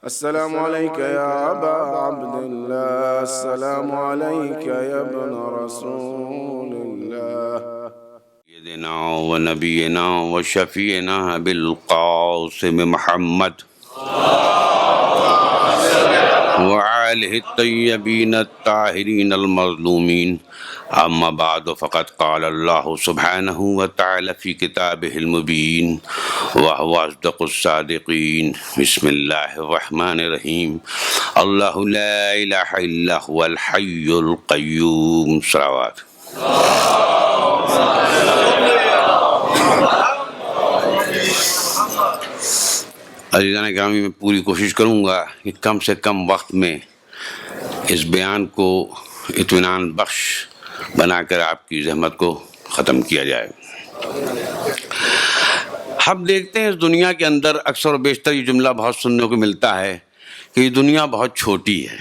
السلام عليك يا أبا عبد الله، السلام عليك يا ابن رسول الله. سيدنا ونبينا وشفينا بالقاسم محمد وآله الطيبين الطاهرين المظلومين. أما بعد فقد قال الله سبحانه وتعالى في كتابه المبين وهو أصدق الصادقين. بسم الله الرحمن الرحيم. الله لا إله إلا هو الحي القيوم. صلوات. عزیزان گرامی، میں پوری کوشش کروں گا کہ کم سے کم وقت میں اس بیان کو اطمینان بخش بنا کر آپ کی زحمت کو ختم کیا جائے۔ ہم دیکھتے ہیں اس دنیا کے اندر اکثر و بیشتر یہ جملہ بہت سننے کو ملتا ہے کہ یہ دنیا بہت چھوٹی ہے۔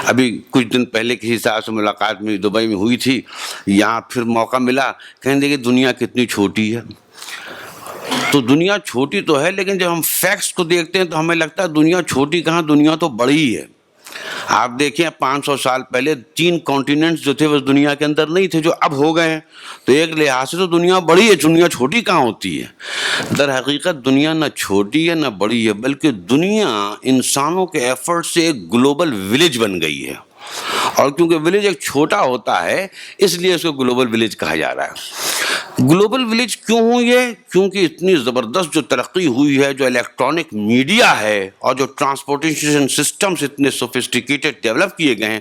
ابھی کچھ دن پہلے کسی صاحب سے ملاقات میں دبئی میں ہوئی تھی، یہاں پھر موقع ملا، کہیں دے کہ دنیا کتنی چھوٹی ہے۔ تو دنیا چھوٹی تو ہے، لیکن جب ہم فیکٹس کو دیکھتے ہیں تو ہمیں لگتا ہے دنیا چھوٹی کہاں، دنیا تو بڑی ہے۔ آپ دیکھیں 500 سال پہلے 3 کانٹیننٹس جو تھے وہ دنیا کے اندر نہیں تھے، جو اب ہو گئے ہیں۔ تو ایک لحاظ سے تو دنیا بڑی ہے، دنیا چھوٹی کہاں ہوتی ہے۔ در حقیقت دنیا نہ چھوٹی ہے نہ بڑی ہے، بلکہ دنیا انسانوں کے ایفرٹ سے ایک گلوبل ولیج بن گئی ہے۔ اور کیونکہ ولیج ایک چھوٹا ہوتا ہے اس لیے اس کو گلوبل ولیج کہا جا رہا ہے۔ گلوبل ولیج کیوں ہوئی ہے؟ کیونکہ اتنی زبردست جو ترقی ہوئی ہے، جو الیکٹرانک میڈیا ہے اور جو ٹرانسپورٹیشن سسٹمز اتنے سوفسٹیکیٹڈ ڈیولپ کیے گئے ہیں،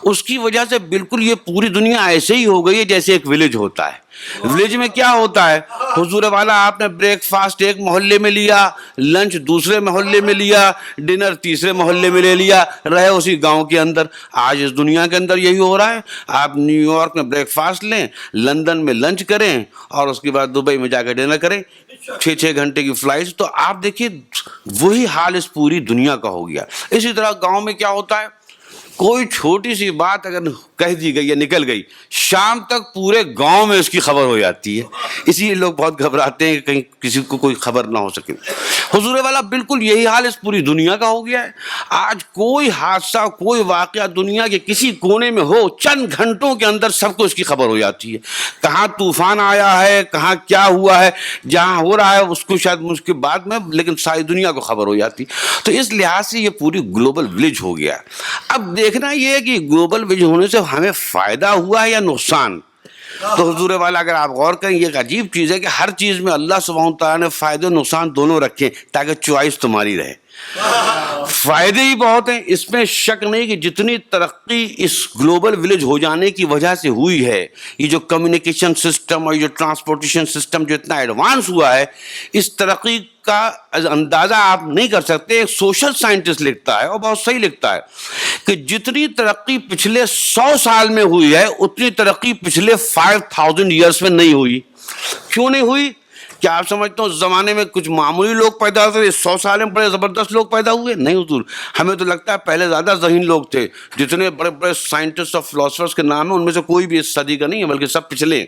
اس کی وجہ سے بالکل یہ پوری دنیا ایسے ہی ہو گئی ہے جیسے ایک ولیج ہوتا ہے۔ ولیج میں کیا ہوتا ہے؟ حضور والا آپ نے بریک فاسٹ ایک محلے میں لیا، لنچ دوسرے محلے میں لیا، ڈنر تیسرے محلے میں لے لیا، رہے اسی گاؤں کے اندر۔ آج اس دنیا کے اندر یہی ہو رہا ہے۔ آپ نیو یارک میں بریک فاسٹ لیں، لندن میں لنچ کریں اور اس کے بعد دبئی میں جا کے ڈنر کریں، 6 گھنٹے کی فلائٹ۔ تو آپ دیکھیے وہی حال اس پوری دنیا کا ہو گیا۔ اسی طرح گاؤں میں کیا ہوتا ہے؟ کوئی چھوٹی سی بات اگر کہہ دی گئی یا نکل گئی، شام تک پورے گاؤں میں اس کی خبر ہو جاتی ہے۔ اسی لیے لوگ بہت گھبراتے ہیں کہ کہیں کسی کو کوئی خبر نہ ہو سکے۔ حضور والا بالکل یہی حال اس پوری دنیا کا ہو گیا ہے۔ آج کوئی حادثہ، کوئی واقعہ دنیا کے کسی کونے میں ہو، چند گھنٹوں کے اندر سب کو اس کی خبر ہو جاتی ہے۔ کہاں طوفان آیا ہے، کہاں کیا ہوا ہے، جہاں ہو رہا ہے اس کو شاید اس کے بعد میں، لیکن ساری دنیا کو خبر ہو جاتی۔ تو اس لحاظ سے یہ پوری گلوبل ولیج ہو گیا۔ اب دیکھنا یہ ہے کہ گلوبل ولیج ہونے سے ہمیں فائدہ ہوا ہے یا نقصان۔ تو حضور والا اگر آپ غور کریں، یہ ایک عجیب چیز ہے کہ ہر چیز میں اللہ سبحانہ تعالیٰ نے فائدے و نقصان دونوں رکھے تاکہ چوائس تمہاری رہے۔ فائدے ہی بہت ہیں، اس میں شک نہیں کہ جتنی ترقی اس گلوبل ولیج ہو جانے کی وجہ سے ہوئی ہے، یہ جو کمیونیکیشن سسٹم اور یہ جو ٹرانسپورٹیشن سسٹم جو اتنا ایڈوانس ہوا ہے، اس ترقی کا اندازہ آپ نہیں کر سکتے۔ ایک سوشل سائنٹسٹ لکھتا ہے اور بہت صحیح لکھتا ہے کہ جتنی ترقی پچھلے 100 سال میں ہوئی ہے اتنی ترقی پچھلے 5000 ایئرس میں نہیں ہوئی۔ کیوں نہیں ہوئی؟ کیا آپ سمجھتے ہو اس زمانے میں کچھ معمولی لوگ پیدا ہوتے تھے، 100 سال میں بڑے زبردست لوگ پیدا ہوئے؟ نہیں حضور، ہمیں تو لگتا ہے پہلے زیادہ ذہین لوگ تھے۔ جتنے بڑے بڑے سائنٹسٹ اور فلاسفرس کے نام ہیں ان میں سے کوئی بھی اس صدی کا نہیں ہے، بلکہ سب پچھلے ہیں۔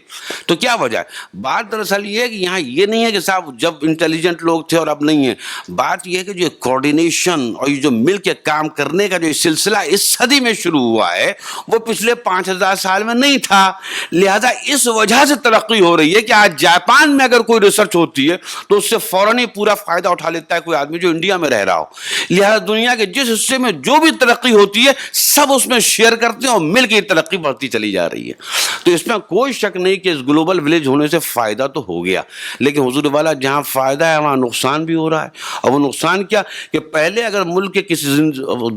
تو کیا وجہ ہے؟ بات دراصل یہ ہے کہ یہاں یہ نہیں ہے کہ صاحب جب انٹیلیجنٹ لوگ تھے اور اب نہیں ہیں۔ بات یہ ہے کہ جو کوآرڈینیشن اور یہ جو مل کے کام کرنے کا جو سلسلہ اس صدی میں شروع ہوا ہے وہ پچھلے 5000 سال میں نہیں تھا۔ لہذا اس وجہ سے ترقی ہو رہی ہے کہ آج جاپان میں اگر کوئی ریسرچ ہوتی ہے تو اس سے فوراً ہی پورا فائدہ اٹھا لیتا ہے کوئی آدمی جو انڈیا میں رہ رہا ہو۔ لہذا دنیا کے جس حصے میں جو بھی ترقی ہوتی ہے سب اس میں شیئر کرتے ہیں اور مل کے ترقی بڑھتی چلی جا رہی ہے۔ تو اس میں کوئی شک نہیں کہ اس گلوبل ولیج ہونے سے فائدہ تو ہو گیا، لیکن حضور والا جہاں فائدہ ہے وہاں نقصان بھی ہو رہا ہے۔ اور وہ نقصان کیا کہ پہلے اگر ملک کے کسی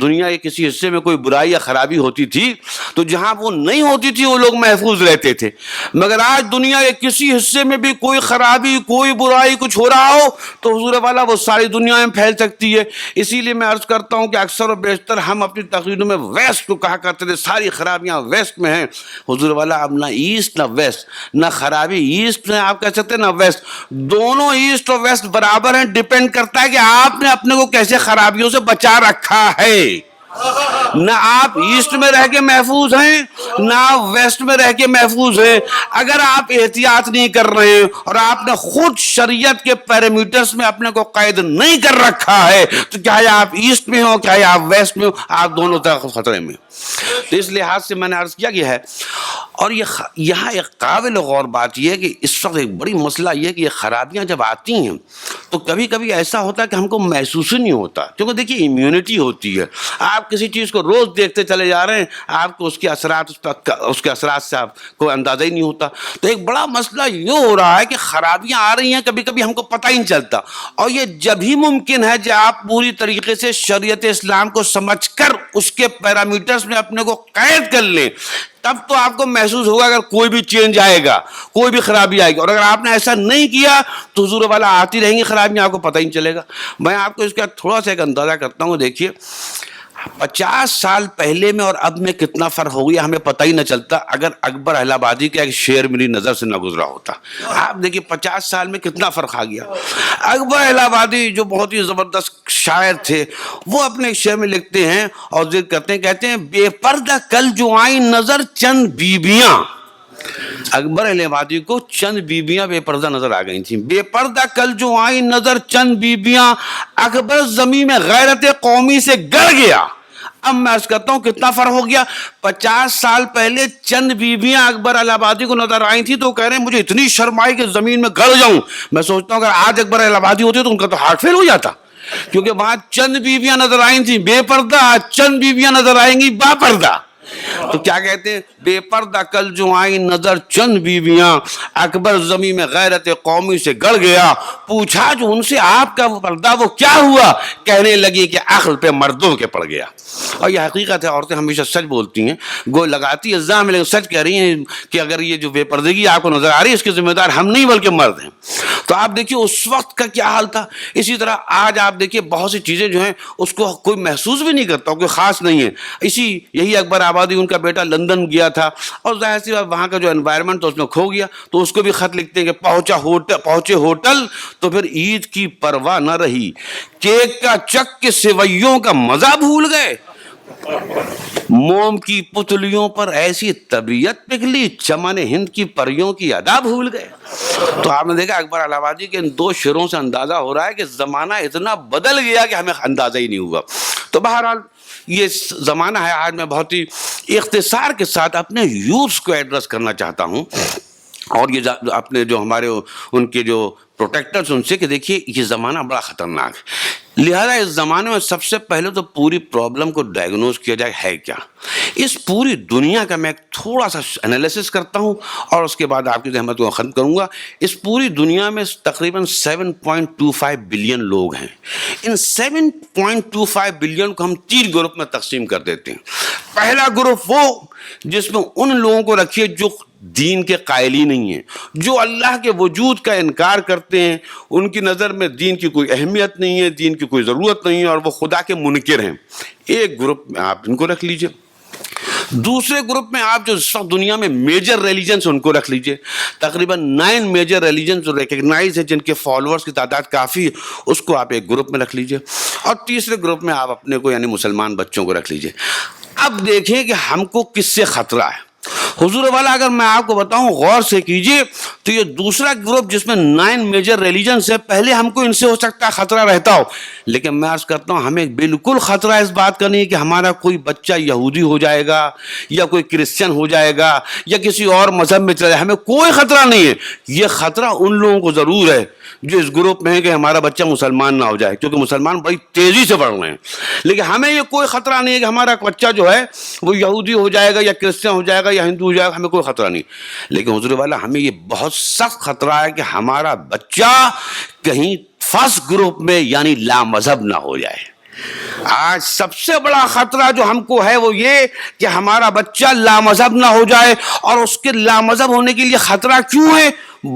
دنیا کے کسی حصے میں کوئی برائی یا خرابی ہوتی تھی تو جہاں وہ نہیں ہوتی تھی وہ لوگ محفوظ رہتے تھے، مگر آج دنیا کے کسی حصے میں بھی کوئی خرابی، کوئی برائی، کچھ ہو رہا ہو تو حضور والا وہ ساری دنیا میں پھیل سکتی ہے۔ اسی لیے میں عرض کرتا ہوں کہ اکثر و بیشتر ہم اپنی تقریروں میں ویسٹ کو کہا کرتے تھے، ساری خرابیاں ویسٹ میں ہیں۔ حضور والا اب نہ ایسٹ نہ ویسٹ، نہ خرابی ایسٹ میں آپ کہہ سکتے نہ ویسٹ، دونوں ایسٹ اور ویسٹ برابر ہیں۔ ڈیپینڈ کرتا ہے کہ آپ نے اپنے کو کیسے خرابیوں سے بچا رکھا ہے۔ نہ آپ ایسٹ میں رہ کے محفوظ ہیں نہ آپ ویسٹ میں رہ کے محفوظ ہیں. اگر آپ احتیاط نہیں کر رہے ہیں اور آپ نے خود شریعت کے پیرامیٹرز میں اپنے کو قید نہیں کر رکھا ہے تو چاہے آپ ایسٹ میں ہو چاہے آپ ویسٹ میں ہو, آپ دونوں طرف خطرے میں. تو اس لحاظ سے میں نے عرض کیا گیا ہے. اور یہاں ایک قابل غور بات یہ ہے کہ اس وقت ایک بڑی مسئلہ یہ ہے کہ یہ خرابیاں جب آتی ہیں تو کبھی کبھی ایسا ہوتا ہے کہ ہم کو محسوس ہی نہیں ہوتا, کیونکہ دیکھیے امیونٹی ہوتی ہے. آپ کسی چیز کو روز دیکھتے چلے جا رہے ہیں, آپ کو اس کے اثرات سے آپ کو اندازہ ہی نہیں ہوتا. تو ایک بڑا مسئلہ یہ ہو رہا ہے کہ خرابیاں آ رہی ہیں, کبھی کبھی ہم کو پتہ ہی نہیں چلتا. اور یہ جب ہی ممکن ہے جب آپ پوری طریقے سے شریعت اسلام کو سمجھ کر اس کے پیرامیٹرز میں اپنے کو قید کر لیں, تب تو آپ کو محسوس ہوگا اگر کوئی بھی چینج آئے گا, کوئی بھی خرابی آئے گی. اور اگر آپ نے ایسا نہیں کیا تو حضور والا آتی رہیں گی خرابیاں, آپ کو پتہ ہی نہیں چلے گا. میں آپ کو اس کا تھوڑا سا ایک اندازہ کرتا ہوں. دیکھیے 50 سال پہلے میں اور اب میں کتنا فرق ہو گیا ہمیں پتہ ہی نہ چلتا اگر اکبر الہ آبادی کا ایک شعر میری نظر سے نہ گزرا ہوتا. آپ دیکھیے 50 سال میں کتنا فرق آ گیا. اکبر الہ آبادی جو بہت ہی زبردست شاعر تھے, وہ اپنے شعر میں لکھتے ہیں اور ذکر کرتے ہیں, کہتے ہیں بے پردہ کل جو آئیں نظر چند بیبیاں. اکبر الہ آبادی کو چند بیبیاں بے پردہ نظر آ گئی تھیں. بے پردہ کل جو آئیں نظر چند بیبیاں, اکبر زمین میں غیرت قومی سے گڑ گیا. اب میں عرض کرتا ہوں کتنا فرق ہو گیا. 50 سال پہلے چند بیویاں اکبر الہ آبادی کو نظر آئی تھی تو کہہ رہے ہیں مجھے اتنی شرم آئی کہ زمین میں گڑ جاؤں. میں سوچتا ہوں اگر آج اکبر الہ آبادی ہوتی تو ان کا تو ہارٹ فیل ہو جاتا, کیونکہ وہاں چند بیویاں نظر آئی تھیں بے پردہ, چند بیویاں نظر آئیں گی با پردہ. تو کیا کہتے ہیں, بے پردہ کل جو آئیں نظر چند بیویاں, اکبر زمین میں غیرت قومی سے گڑ گیا. پوچھا جو ان سے آپ کا پردہ وہ کیا ہوا, کہنے لگی کہ عقل پہ مردوں کے پڑ گیا. اور یہ حقیقت ہے, عورتیں ہمیشہ سچ بولتی ہیں, گو لگاتی الزام لیکن سچ کہہ رہی ہیں کہ اگر یہ جو بے پردگی آپ کو نظر آ رہی ہے اس کے ذمہ دار ہم نہیں بلکہ مرد ہیں. تو آپ دیکھیے اس وقت کا کیا حال تھا. اسی طرح آج آپ دیکھیے بہت سی چیزیں جو ہیں اس کو کوئی محسوس بھی نہیں کرتا, کوئی خاص نہیں ہے. یہی اکبر آبادی ان کا بیٹا لندن گیا تھا اور ظاہر سی وہاں کا جو انوائرمنٹ اس میں کھو گیا, تو اس کو بھی خط لکھتے ہیں کہ پہنچے ہوٹل تو پھر عید کی پرواہ نہ رہی, کیک کا چک کے سوئیوں کا مزہ بھول گئے, موم کی پتلیوں پر ایسی طبیعت پگھلی, چمن ہند کی پریوں کی ادا بھول گئے. تو آپ نے دیکھا اکبر الہ آبادی کے ان 2 شعروں سے اندازہ ہو رہا ہے کہ زمانہ اتنا بدل گیا کہ ہمیں اندازہ ہی نہیں ہوا. تو بہرحال یہ زمانہ ہے. آج میں بہت ہی اختصار کے ساتھ اپنے یوتھس کو ایڈریس کرنا چاہتا ہوں اور یہ اپنے جو ہمارے ان کے جو پروٹیکٹرز ان سے, کہ دیکھیے یہ زمانہ بڑا خطرناک ہے. لہذا اس زمانے میں سب سے پہلے تو پوری پرابلم کو ڈائگنوز کیا جائے ہے کیا. اس پوری دنیا کا میں ایک تھوڑا سا انالیسس کرتا ہوں اور اس کے بعد آپ کی زحمت کو ختم کروں گا. اس پوری دنیا میں تقریباً 7.25 بلین لوگ ہیں. ان 7.25 بلین کو ہم 3 گروپ میں تقسیم کر دیتے ہیں. پہلا گروپ وہ جس میں ان لوگوں کو رکھیے جو دین کے قائل ہی نہیں ہیں, جو اللہ کے وجود کا انکار کرتے ہیں, ان کی نظر میں دین کی کوئی اہمیت نہیں ہے, دین کی کوئی ضرورت نہیں ہے اور وہ خدا کے منکر ہیں. ایک گروپ میں آپ ان کو رکھ لیجئے. دوسرے گروپ میں آپ جو اس وقت دنیا میں میجر ریلیجنز ان کو رکھ لیجئے. تقریباً 9 میجر ریلیجنز جو ریکگنائز ہیں, جن کے فالوورز کی تعداد کافی ہے, اس کو آپ ایک گروپ میں رکھ لیجئے. اور تیسرے گروپ میں آپ اپنے کو یعنی مسلمان بچوں کو رکھ لیجئے. اب دیکھیں کہ ہم کو کس سے خطرہ ہے. حضور والا اگر میں آپ کو بتاؤں غور سے کیجئے تو یہ دوسرا گروپ جس میں 9 میجر ریلیجنز ہے, پہلے ہم کو ان سے ہو سکتا ہے خطرہ رہتا ہو, لیکن میں عرض کرتا ہوں ہمیں بالکل خطرہ اس بات کا نہیں ہے کہ ہمارا کوئی بچہ یہودی ہو جائے گا یا کوئی کرسچن ہو جائے گا یا کسی اور مذہب میں چلا جائے. ہمیں کوئی خطرہ نہیں ہے. یہ خطرہ ان لوگوں کو ضرور ہے جو اس گروپ میں ہے کہ ہمارا بچہ مسلمان نہ ہو جائے, کیونکہ مسلمان بڑی تیزی سے بڑھ رہے ہیں. لیکن ہمیں یہ کوئی خطرہ نہیں ہے کہ ہمارا بچہ جو ہے وہ یہودی ہو جائے گا یا کرسچن ہو جائے گا یا ہندو ہو جائے گا, ہمیں کوئی خطرہ نہیں. لیکن حضور والا ہمیں یہ بہت سخت خطرہ ہے کہ ہمارا بچہ کہیں فرسٹ گروپ میں یعنی لا مذہب نہ ہو جائے. آج سب سے بڑا خطرہ جو ہم کو ہے وہ یہ کہ ہمارا بچہ لا مذہب نہ ہو جائے. اور اس کے لا مذہب ہونے کے لیے خطرہ کیوں ہے؟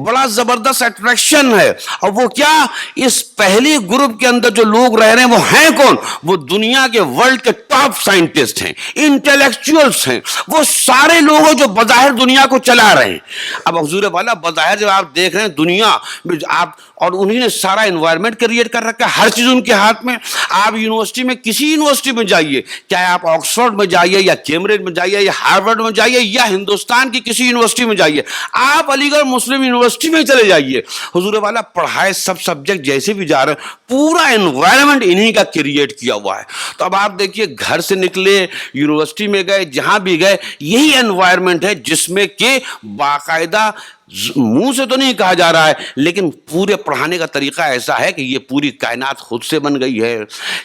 بڑا زبردست اٹریکشن ہے. اور وہ کیا, اس پہلی گروپ کے اندر جو لوگ رہ رہے ہیں وہ ہیں کون؟ وہ دنیا کے ورلڈ کے ٹاپ سائنٹسٹ ہیں, انٹلیکچوئلس ہیں, وہ سارے لوگ ہیں جو بظاہر دنیا کو چلا رہے ہیں. اب حضور والا بظاہر جب آپ دیکھ رہے ہیں دنیا آپ اور انہیں نے سارا انوائرمنٹ کریٹ کر رکھا ہے، ہر چیز ان کے ہاتھ میں. آپ یونیورسٹی میں کسی یونیورسٹی میں جائیے، چاہے آپ آکسفورڈ میں جائیے یا کیمبرج میں جائیے یا ہارورڈ میں جائیے یا ہندوستان کی کسی یونیورسٹی میں جائیے، آپ علی گڑھ مسلم یونیورسٹی میں چلے جائیے، حضور والا پڑھائے سب سبجیکٹ جیسے بھی جا رہے ہیں، پورا انوائرمنٹ انہی کا کریٹ کیا ہوا ہے. تو اب آپ دیکھیے، گھر سے نکلے، یونیورسٹی میں گئے، جہاں بھی گئے، یہی انوائرمنٹ ہے جس میں کہ باقاعدہ منہ سے تو نہیں کہا جا رہا ہے لیکن پورے پڑھانے کا طریقہ ایسا ہے کہ یہ پوری کائنات خود سے بن گئی ہے،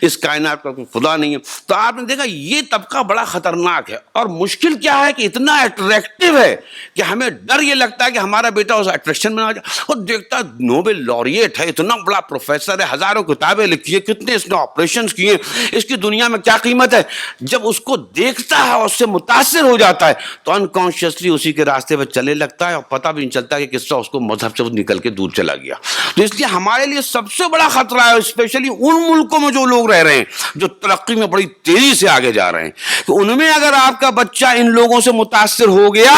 اس کائنات کا کوئی خدا نہیں ہے. تو آپ نے دیکھا یہ طبقہ بڑا خطرناک ہے، اور مشکل کیا ہے کہ اتنا اٹریکٹیو ہے کہ ہمیں ڈر یہ لگتا ہے کہ ہمارا بیٹا اس اٹریکشن میں نہ جائے. وہ دیکھتا نوبل laureate ہے، اتنا بڑا پروفیسر ہے، ہزاروں کتابیں لکھی ہیں، کتنے اس نے آپریشنز کیے، اس کی دنیا میں کیا قیمت ہے. جب اس کو دیکھتا ہے اور اس سے متاثر ہو جاتا ہے تو انکانشیسلی اسی کے راستے پہ چلنے لگتا ہے، اور پتہ بھی نہیں چلتا کہ کس طرح اس کو مذہب سے نکل کے دور چلا گیا. تو اس لیے ہمارے لیے سب سے بڑا خطرہ ہے، اسپیشلی ان ملکوں میں جو لوگ رہ رہے ہیں جو ترقی میں بڑی تیزی سے آگے جا رہے ہیں، کہ ان میں اگر آپ کا بچہ ان لوگوں سے متاثر ہو گیا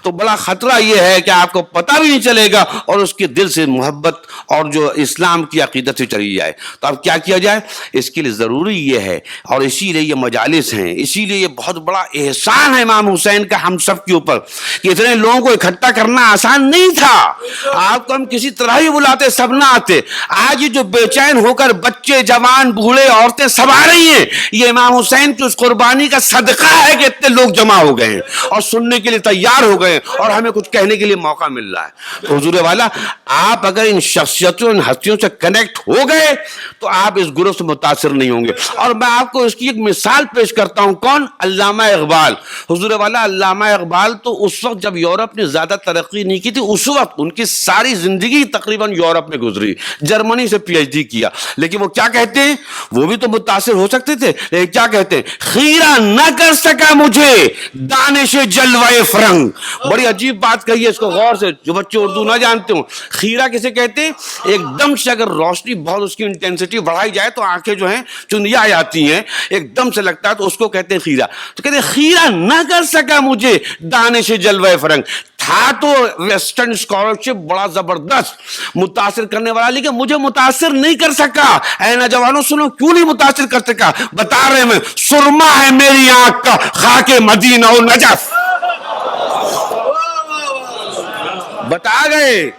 تو بڑا خطرہ یہ ہے کہ آپ کو پتہ بھی نہیں چلے گا اور اس کے دل سے محبت اور جو اسلام کی عقیدت سے چلی جائے. تو اب کیا کیا جائے؟ اس کے لیے ضروری یہ ہے، اور اسی لیے یہ مجالس ہیں، اسی لیے یہ بہت بڑا احسان ہے امام حسین کا ہم سب کے اوپر کہ اتنے لوگوں کو اکٹھا کرنا آسان نہیں تھا. آپ کو ہم کسی طرح ہی بلاتے، سب نہ آتے. آج یہ جو بے چین ہو کر بچے، جوان، بوڑھے، عورتیں سب آ رہی ہیں، یہ امام حسین کی اس قربانی کا صدقہ ہے کہ اتنے لوگ جمع ہو گئے ہیں اور سننے کے لیے تیار ہو گئے اور ہمیں کچھ کہنے کے لیے موقع مل رہا ہے. تو حضور والا، آپ اگر ان شخصیتوں، ان ہستیوں سے کنیکٹ ہو گئے تو آپ اس گروہ سے متاثر نہیں ہوں گے. اور میں آپ کو اس کی ایک مثال پیش کرتا ہوں. کون؟ علامہ اقبال. حضور والا، علامہ اقبال تو اس وقت جب یورپ نے زیادہ ترقی نہیں کی تھی، اس وقت ان کی ساری زندگی تقریباً یورپ میں گزری، جرمنی سے پی ایچ ڈی کیا. لیکن وہ کیا کہتے ہیں؟ وہ بھی تو متاثر ہو سکتے تھے، لیکن کیا کہتے ہیں؟ خیرہ نہ کر سکا مجھے دانش جلوہ فرنگ. بڑی عجیب بات کہی ہے، اس کو غور سے جو بچے اردو نہ جانتے ہوں. خیرہ کسے کہتے ہیں؟ ایک دم سے اگر روشنی بہت اس کی انٹینسٹی بڑھائی جائے تو آنکھیں جو ہیں چندیا جاتی ہیں، ایک دم سے لگتا ہے، تو اس کو کہتے ہیں خیرہ. تو کہتے ہیں خیرہ نہ کر سکا مجھے دانش جلوہ فرنگ. تھا تو ویسٹرن اسکالرشپ بڑا زبردست متاثر کرنے والا، لیکن مجھے متاثر نہیں کر سکا. اے نوجوانوں سنو، کیوں نہیں متاثر کر سکا؟ بتا رہے میں، سرما ہے میری آنکھ کا خاک مدینہ و نجف. بتا گئے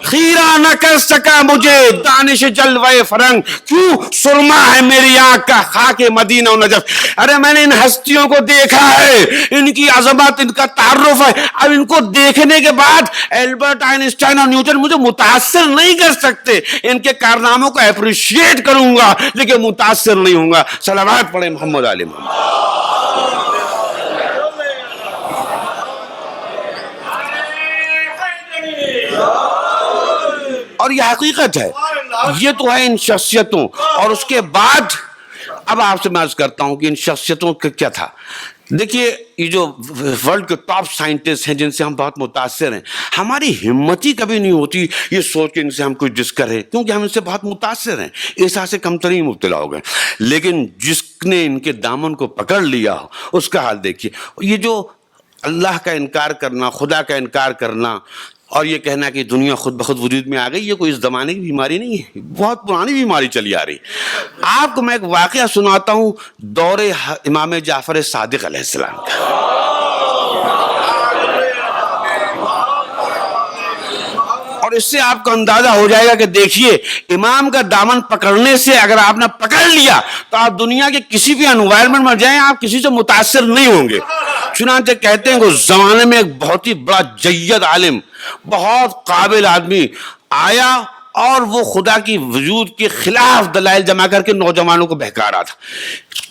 خیرہ نہ کر سکا مجھے دانش جلوہ فرنگ، کیوں؟ سرما ہے میری آنکھ کا خاک مدینہ و نجف. ارے میں نے ان ہستیوں کو دیکھا ہے، ان کی عظمت، ان کا تعارف ہے. اب ان کو دیکھنے کے بعد البرٹ آئنسٹائن اور نیوٹن مجھے متاثر نہیں کر سکتے. ان کے کارناموں کو اپریشیٹ کروں گا لیکن متاثر نہیں ہوں گا. صلوات پڑھیں محمد علی محمد. اور یہ حقیقت ہے، یہ تو ہے ان شخصیتوں. اور اس کے بعد اب آپ سے میں عرض کرتا ہوں کہ ان شخصیتوں کا کیا تھا. دیکھیے، یہ جو ورلڈ کے ٹاپ سائنٹسٹ ہیں جن سے ہم بہت متاثر ہیں، ہماری ہمت ہی کبھی نہیں ہوتی یہ سوچ کے ان سے ہم کچھ ڈس کریں، کیونکہ ہم ان سے بہت متاثر ہیں، احساس کمتری مبتلا ہو گئے. لیکن جس نے ان کے دامن کو پکڑ لیا ہو اس کا حال دیکھیے. یہ جو اللہ کا انکار کرنا، خدا کا انکار کرنا اور یہ کہنا کہ دنیا خود بخود وجود میں آ گئی، یہ کوئی اس زمانے کی بیماری نہیں ہے، بہت پرانی بیماری چلی آ رہی. آپ کو میں ایک واقعہ سناتا ہوں دور امام جعفر صادق علیہ السلام کا. اور اس سے آپ کو اندازہ ہو جائے گا کہ دیکھیے، امام کا دامن پکڑنے سے اگر آپ نے پکڑ لیا تو آپ دنیا کے کسی بھی انوائرمنٹ میں جائیں، آپ کسی سے متاثر نہیں ہوں گے. چنانچہ کہتے ہیں کہ اس زمانے میں ایک بہت ہی بڑا جید عالم، بہت قابل آدمی آیا اور وہ خدا کی وجود کے خلاف دلائل جمع کر کے نوجوانوں کو بہکا رہا تھا.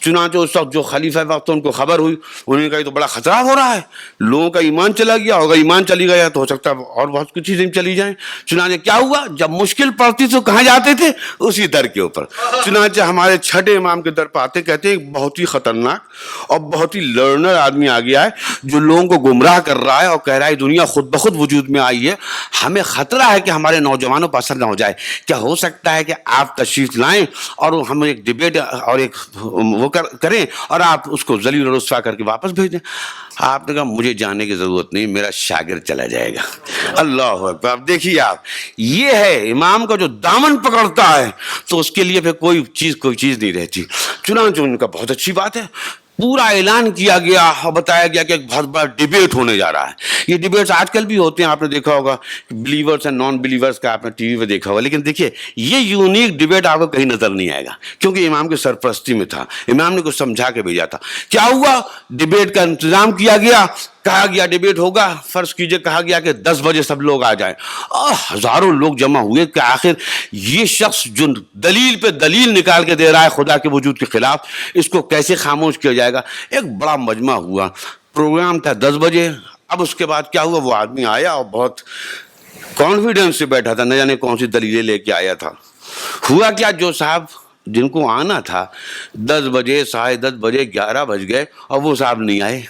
چنانچہ اس وقت جو خلیفہ وقت ان کو خبر ہوئی، انہوں نے کہا یہ تو بڑا خطرہ ہو رہا ہے، لوگوں کا ایمان چلا گیا ہوگا، ایمان چلی گیا تو ہو سکتا ہے اور بہت کچھ چیزیں چلی جائیں. چنانچہ کیا ہوا؟ جب مشکل پڑتی تو کہاں جاتے تھے؟ اسی در کے اوپر. چنانچہ ہمارے چھٹے امام کے در پہ آتے، کہتے ہیں بہت ہی خطرناک اور بہت ہی لرنر آدمی آ گیا ہے جو لوگوں کو گمراہ کر رہا ہے اور کہہ رہا ہے دنیا خود بخود وجود میں آئی ہے، ہمیں خطرہ ہے کہ ہمارے نوجوانوں پر اثر نہ ہو جائے. کیا ہو سکتا ہے کہ آپ تشریف لائیں اور ہم ایک ڈبیٹ اور ایک وہ وہ کریں اور آپ اس کو ذلیل و رسوا کر کے واپس بھیج دیں. آپ نے کہا مجھے جانے کی ضرورت نہیں, میرا شاگرد چلا جائے گا. اللہ اکبر. اب دیکھیے آپ, یہ ہے امام کا جو دامن پکڑتا ہے تو اس کے لیے پھر کوئی چیز نہیں رہتی. چنانچہ ان کا بہت اچھی بات ہے, پورا اعلان کیا گیا اور بتایا گیا کہ ایک بہت بڑا ڈیبیٹ ہونے جا رہا ہے. یہ ڈیبیٹس آج کل بھی ہوتے ہیں, آپ نے دیکھا ہوگا بلیورس اینڈ نان بلیورس کا آپ نے ٹی وی پہ دیکھا ہوگا. لیکن دیکھیے یہ یونیک ڈیبیٹ آپ کو کہیں نظر نہیں آئے گا, کیونکہ امام کی سرپرستی میں تھا. امام نے کچھ سمجھا کے بھیجا تھا. کیا ہوا, ڈیبیٹ کا انتظام کیا گیا, کہا گیا ڈیبیٹ ہوگا. فرض کیجئے کہا گیا کہ 10 بجے سب لوگ آ جائیں. ہزاروں لوگ جمع ہوئے کہ آخر یہ شخص جو دلیل پہ دلیل نکال کے دے رہا ہے خدا کے وجود کے خلاف, اس کو کیسے خاموش کیا جائے گا. ایک بڑا مجمع ہوا, پروگرام تھا 10 بجے. اب اس کے بعد کیا ہوا, وہ آدمی آیا اور بہت کانفیڈنس سے بیٹھا تھا, نہ جانے کون سی دلیلیں لے کے آیا تھا. ہوا کیا, جو صاحب جن کو آنا تھا 10 بجے 10:30 بجے 11 بج گئے اور وہ صاحب نہیں آئے.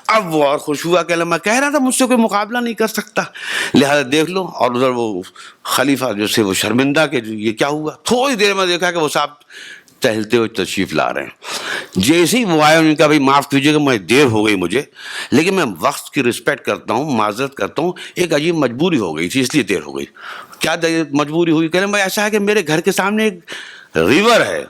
اب وہ اور خوش ہوا کہ میں کہہ رہا تھا مجھ سے کوئی مقابلہ نہیں کر سکتا, لہذا دیکھ لو. اور ادھر وہ خلیفہ جو سے وہ شرمندہ کہ یہ کیا ہوا. تھوڑی دیر میں دیکھا کہ وہ صاحب ٹہلتے ہوئے تشریف لا رہے ہیں. جیسے ہی وہ آئے انہوں نے کہا بھائی معاف کیجیے گا میں دیر ہو گئی مجھے, لیکن میں وقت کی رسپیکٹ کرتا ہوں, معذرت کرتا ہوں, ایک عجیب مجبوری ہو گئی تھی اس لیے دیر ہو گئی. کیا مجبوری ہوئی؟ کہہ رہے ہیں بھائی ایسا ہے کہ میرے گھر کے سامنے ایک ریور ہے,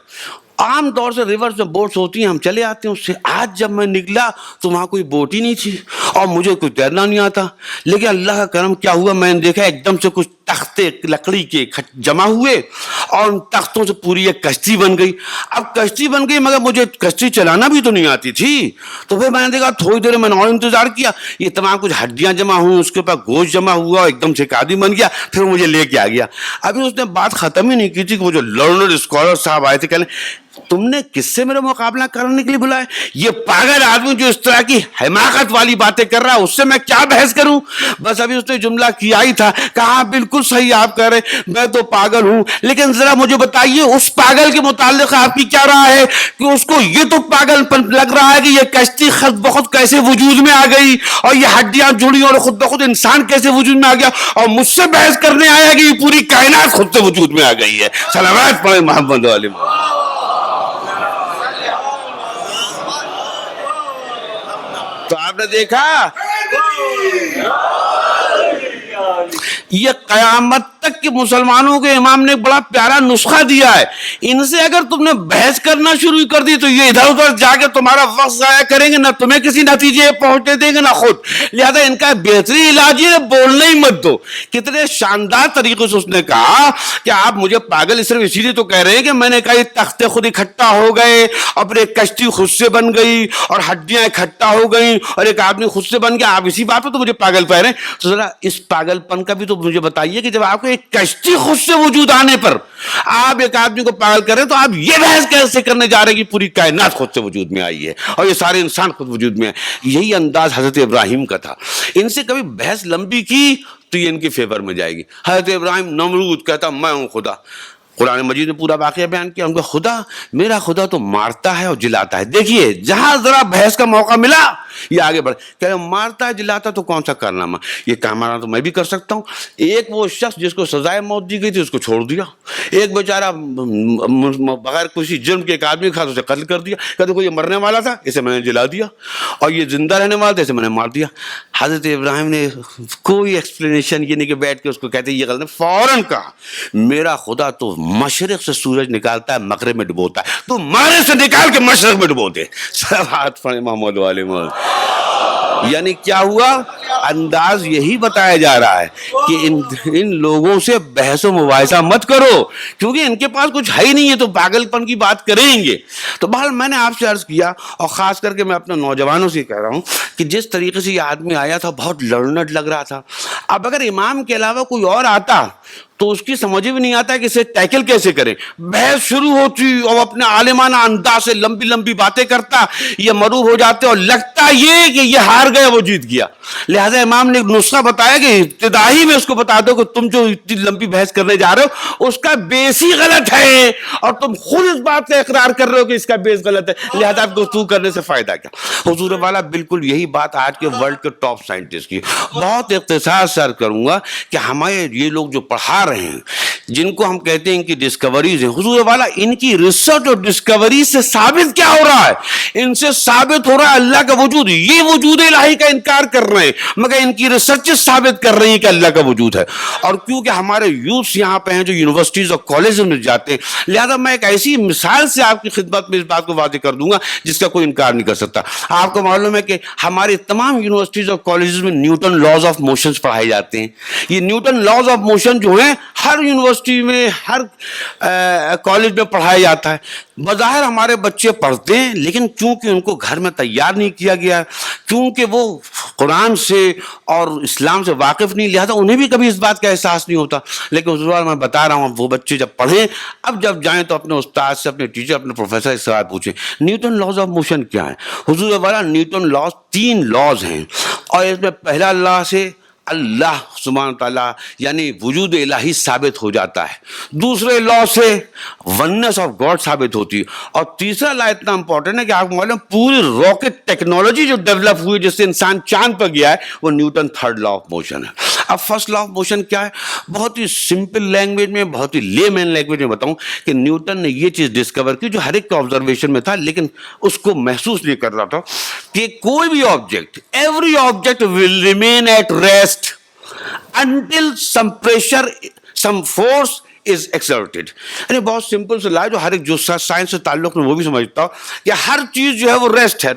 عام طور سے ریورس میں بوٹس ہوتی ہیں, ہم چلے آتے ہیں اس سے. آج جب میں نکلا تو وہاں کوئی بوٹ ہی نہیں تھی اور مجھے کوئی تیرنا نہیں آتا. لیکن اللہ کا کرم کیا ہوا, میں نے دیکھا ایک دم سے کچھ تختے لکڑی کے جمع ہوئے اور ان تختوں سے پوری ایک کشتی بن گئی. اب کشتی بن گئی مگر مجھے کشتی چلانا بھی تو نہیں آتی تھی. تو پھر میں نے دیکھا, تھوڑی دیر میں نے اور انتظار کیا, یہ تمام کچھ ہڈیاں جمع ہوئی, اس کے اوپر گوشت جمع ہوا, ایک دم سے ایک آدمی بن گیا. پھر مجھے لے کے آ گیا. ابھی اس نے بات ختم ہی نہیں کی تھی کہ وہ جو لرنڈ اسکالر صاحب آئے تھے, کہنے تم نے کس سے میرا مقابلہ کرنے کے لیے بلایا؟ یہ پاگل آدمی جو اس طرح کی حماقت والی باتیں کر رہا ہے اس سے میں کیا بحث کروں. بس ابھی اس نے جملہ کیا ہی تھا, کہا بالکل صحیح آپ کہہ رہے, میں تو پاگل ہوں, لیکن ذرا مجھے بتائیے اس پاگل کے متعلق آپ کی کیا رائے ہے کہ اس کو یہ تو پاگل پن لگ رہا ہے کہ یہ کشتی خود بخود کیسے وجود میں آ گئی اور یہ ہڈیاں جڑی اور خود بخود انسان کیسے وجود میں آ گیا, اور مجھ سے بحث کرنے آیا کہ یہ پوری کائنات خود سے وجود میں آ گئی ہے. صلوات پڑھیں محمد علیہ. تو آپ نے دیکھا یہ قیامت تک کے مسلمانوں کے امام نے بڑا پیارا نسخہ دیا ہے. ان سے اگر تم نے بحث کرنا شروع کر دی تو یہ ادھر ادھر جا کے تمہارا وقت ضائع کریں گے, نہ تمہیں کسی نتیجے پہنچنے دیں گے نہ خود. لہذا ان کا بہترین علاج یہ بولنا ہی مت دو. کتنے شاندار طریقے سے اس نے کہا کہ آپ مجھے پاگل صرف اسی لیے تو کہہ رہے ہیں کہ میں نے کہا یہ تختے خود اکٹھا ہو گئے اور پھر ایک کشتی خود سے بن گئی اور ہڈیاں اکٹھا ہو گئی اور ایک آدمی خود سے بن گیا. آپ اسی بات پہ تو مجھے پاگل کہہ رہے ہیں. تو ذرا اس پاگل پن کا بھی تو مجھے بتائیے کہ جب آپ کو ایک کشتی خود سے وجود آنے پر آپ ایک آدمی کو پاگل کر رہے ہیں تو آپ یہ بحث کیسے کرنے جا رہے ہیں کہ پوری کائنات خود سے وجود میں آئی ہے اور یہ سارے انسان خود وجود میں ہیں. یہی انداز حضرت ابراہیم کا تھا. ان سے کبھی بحث لمبی کی تو یہ ان کے فیور میں جائے گی. حضرت ابراہیم نمرود کہتا میں ہوں خدا. قرآن مجید نے پورا واقعہ بیان کیا. ان کا خدا, میرا خدا تو مارتا ہے اور جلاتا ہے. دیکھیے جہاں ذرا بحث کا موقع ملا یہ آگے بڑھ کہہ رہے مارتا ہے جلاتا تو کون سا کارنامہ, یہ کام مارنا تو میں بھی کر سکتا ہوں. ایک وہ شخص جس کو سزائے موت دی گئی تھی اس کو چھوڑ دیا. ایک بیچارہ بغیر کسی جرم کے ایک آدمی کا اسے قتل کر دیا. کہتے کوئی مرنے والا تھا اسے میں نے جلا دیا, اور یہ زندہ رہنے والا تھا اسے میں نے مار دیا. حضرت ابراہیم نے کوئی ایکسپلینیشن یہ نہیں کہ بیٹھ کے اس کو کہتے یہ غلط, فوراً کہا میرا خدا تو مشرق سے سورج نکالتا ہے مغرب میں ڈبوتا ہے, تو مارے سے نکال کے مشرق میں ڈبو دے. صلوات پڑھیں محمد والے محمد. یعنی کیا ہوا, انداز یہی بتایا جا رہا ہے کہ ان لوگوں سے بحث و مباحثہ مت کرو کیونکہ ان کے پاس کچھ ہے ہی نہیں ہے تو پاگل پن کی بات کریں گے. تو بہرحال میں نے آپ سے عرض کیا, اور خاص کر کے میں اپنے نوجوانوں سے کہہ رہا ہوں کہ جس طریقے سے یہ آدمی آیا تھا بہت لرنڈ لگ رہا تھا. اب اگر امام کے علاوہ کوئی اور آتا تو اس کی سمجھ بھی نہیں آتا کہ اسے ٹیکل کیسے کریں. بحث شروع ہوتی اور اپنے عالمانہ انداز سے لمبی لمبی باتیں کرتا, یہ مروب ہو جاتے اور لگتا یہ کہ یہ ہار گیا وہ جیت گیا. لہذا امام نے ایک نسخہ بتایا کہ ابتدائی میں اس کو بتا دو کہ تم جو اتنی لمبی بحث کرنے جا رہے ہو اس کا بیس ہی غلط ہے اور تم خود اس بات کا اقرار کر رہے ہو کہ اس کا بیس غلط ہے, لہذا گفتگو کرنے سے فائدہ کیا. حضور والا بالکل یہی بات آج کے ورلڈ کے ٹاپ سائنٹسٹ کی. بہت اختصار سے عرض کروں گا کہ ہمارے یہ لوگ جو پڑھا رہے ہیں جن کو ہم کہتے ہیں ان کی ڈسکوریز ہیں، حضور والا ان کی ریسرچ اور ڈسکوری سے ثابت کیا ہو رہا ہے؟ ان سے ثابت ہو رہا ہے اللہ کا وجود. یہ وجود الہی کا انکار کر رہے ہیں مگر ان کی ریسرچ ثابت کر رہی ہیں کہ اللہ کا وجود ہے. اور کیونکہ ہمارے یوتھ یہاں پہ ہیں جو یونیورسٹیز اور کالجز میں جاتے ہیں، لہذا میں ایک ایسی مثال سے آپ کی خدمت میں اس بات کو واضح کر دوں گا جس کا کوئی انکار نہیں کر سکتا. آپ کو معلوم ہے کہ ہماری تمام یونیورسٹیز اور کالجز میں نیوٹن لاز آف موشن پڑھائے جاتے ہیں. یہ نیوٹن لاز آف موشن جو ہیں ہر یونیورسٹی میں، ہر کالج میں پڑھایا جاتا ہے. بظاہر ہمارے بچے پڑھتے ہیں لیکن چونکہ ان کو گھر میں تیار نہیں کیا گیا، کیونکہ وہ قرآن سے اور اسلام سے واقف نہیں، لہذا انہیں بھی کبھی اس بات کا احساس نہیں ہوتا. لیکن حضور میں بتا رہا ہوں وہ بچے جب پڑھیں، اب جب جائیں تو اپنے استاد سے، اپنے ٹیچر، اپنے پروفیسر سے سوال پوچھیں نیوٹن لاز آف موشن کیا ہے. حضور والا نیوٹن لاز 3 لاز ہیں، اور اس میں پہلا لا سے اللہ سبحانہ تعالیٰ یعنی وجود الہی ثابت ہو جاتا ہے، دوسرے لا سے وننس آف گاڈ ثابت ہوتی ہے، اور تیسرا لا اتنا امپورٹنٹ ہے کہ آپ کو معلوم پوری راکٹ ٹیکنالوجی جو ڈیولپ ہوئی جس سے انسان چاند پر گیا ہے وہ Newton 3rd law of motion ہے. اب فرسٹ لا آف موشن کیا ہے؟ بہت ہی سمپل لینگویج میں، بہت ہی لے مین لینگویج میں بتاؤں کہ نیوٹن نے یہ چیز ڈسکور کی جو ہر ایک کے آبزرویشن میں تھا لیکن اس کو محسوس نہیں کر رہا تھا کہ کوئی بھی object, every object will remain at rest until some pressure, some force is exerted. یعنی بہت سمپل سے لا جو ہر ایک جو سائنس سے تعلق میں وہ بھی سمجھتا ہوں کہ ہر چیز جو ہے وہ ریسٹ ہے،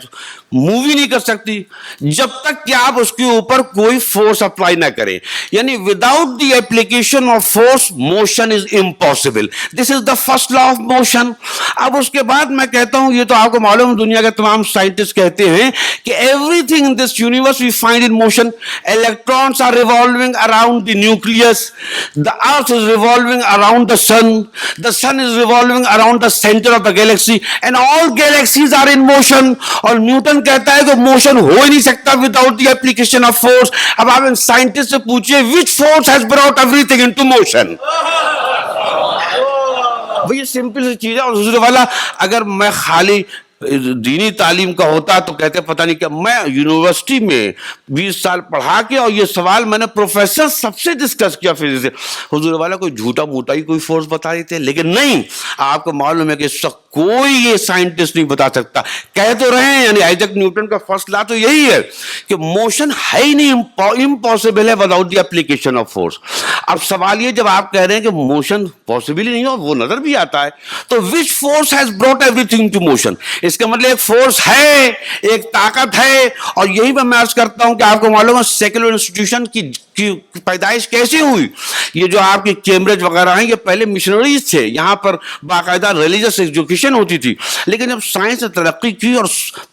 موو ہی نہیں کر سکتی جب تک کہ آپ اس کے اوپر کوئی فورس اپلائی نہ کریں. یعنی without the application of force motion is impossible. This is the first law of motion. اب اس کے بعد میں کہتا ہوں، یہ تو آپ کو معلوم دنیا کے تمام سائنٹسٹ کہتے ہیں کہ everything in this universe we find in motion. Electrons are revolving around the nucleus, the earth is revolving around the sun is revolving around the center of the galaxy, and all galaxies are in motion. اور Newton کہتا ہے کہ motion ہو ہی نہیں سکتا without the application of force. اب آپ ان scientist سے پوچھئے which force has brought everything into motion. یہ سمپل سی چیز ہے. اور حضور والا اگر میں خالی دینی تعلیم کا ہوتا تو کہتے پتہ نہیں کہ میں یونیورسٹی میں 20 سال پڑھا کے اور یہ سوال میں نے پروفیسر سب سے ڈسکس کیا فزکس سے. حضور والا کوئی جھوٹا موٹا ہی کوئی فورس بتا دیتے لیکن نہیں، آپ کو معلوم ہے کہ اس وقت کوئی یہ سائنٹسٹ نہیں بتا سکتا. کہہ تو رہے ہیں یعنی آئزیک نیوٹن کا فرسٹ لا تو یہی ہے کہ موشن ہے ہی نہیں، امپاسبل ہے without the application of force. اب سوال یہ جب آپ کہہ رہے ہیں کہ موشن پاسبل ہی نہیں ہو، وہ نظر بھی آتا ہے، تو which force has brought everything to motion? اس کا مطلب ایک فورس ہے، ایک طاقت ہے. اور یہی میں عرض کرتا ہوں کہ آپ کو معلوم ہے سیکولر انسٹیٹیوشن کی پیدائش کیسے ہوئی. یہ جو آپ کی کیمبرج وغیرہ ہیں یہ پہلے مشنریز تھے، یہاں پر باقاعدہ ریلیجس ایجوکیشن ہوتی تھی. لیکن جب سائنس نے ترقی کی اور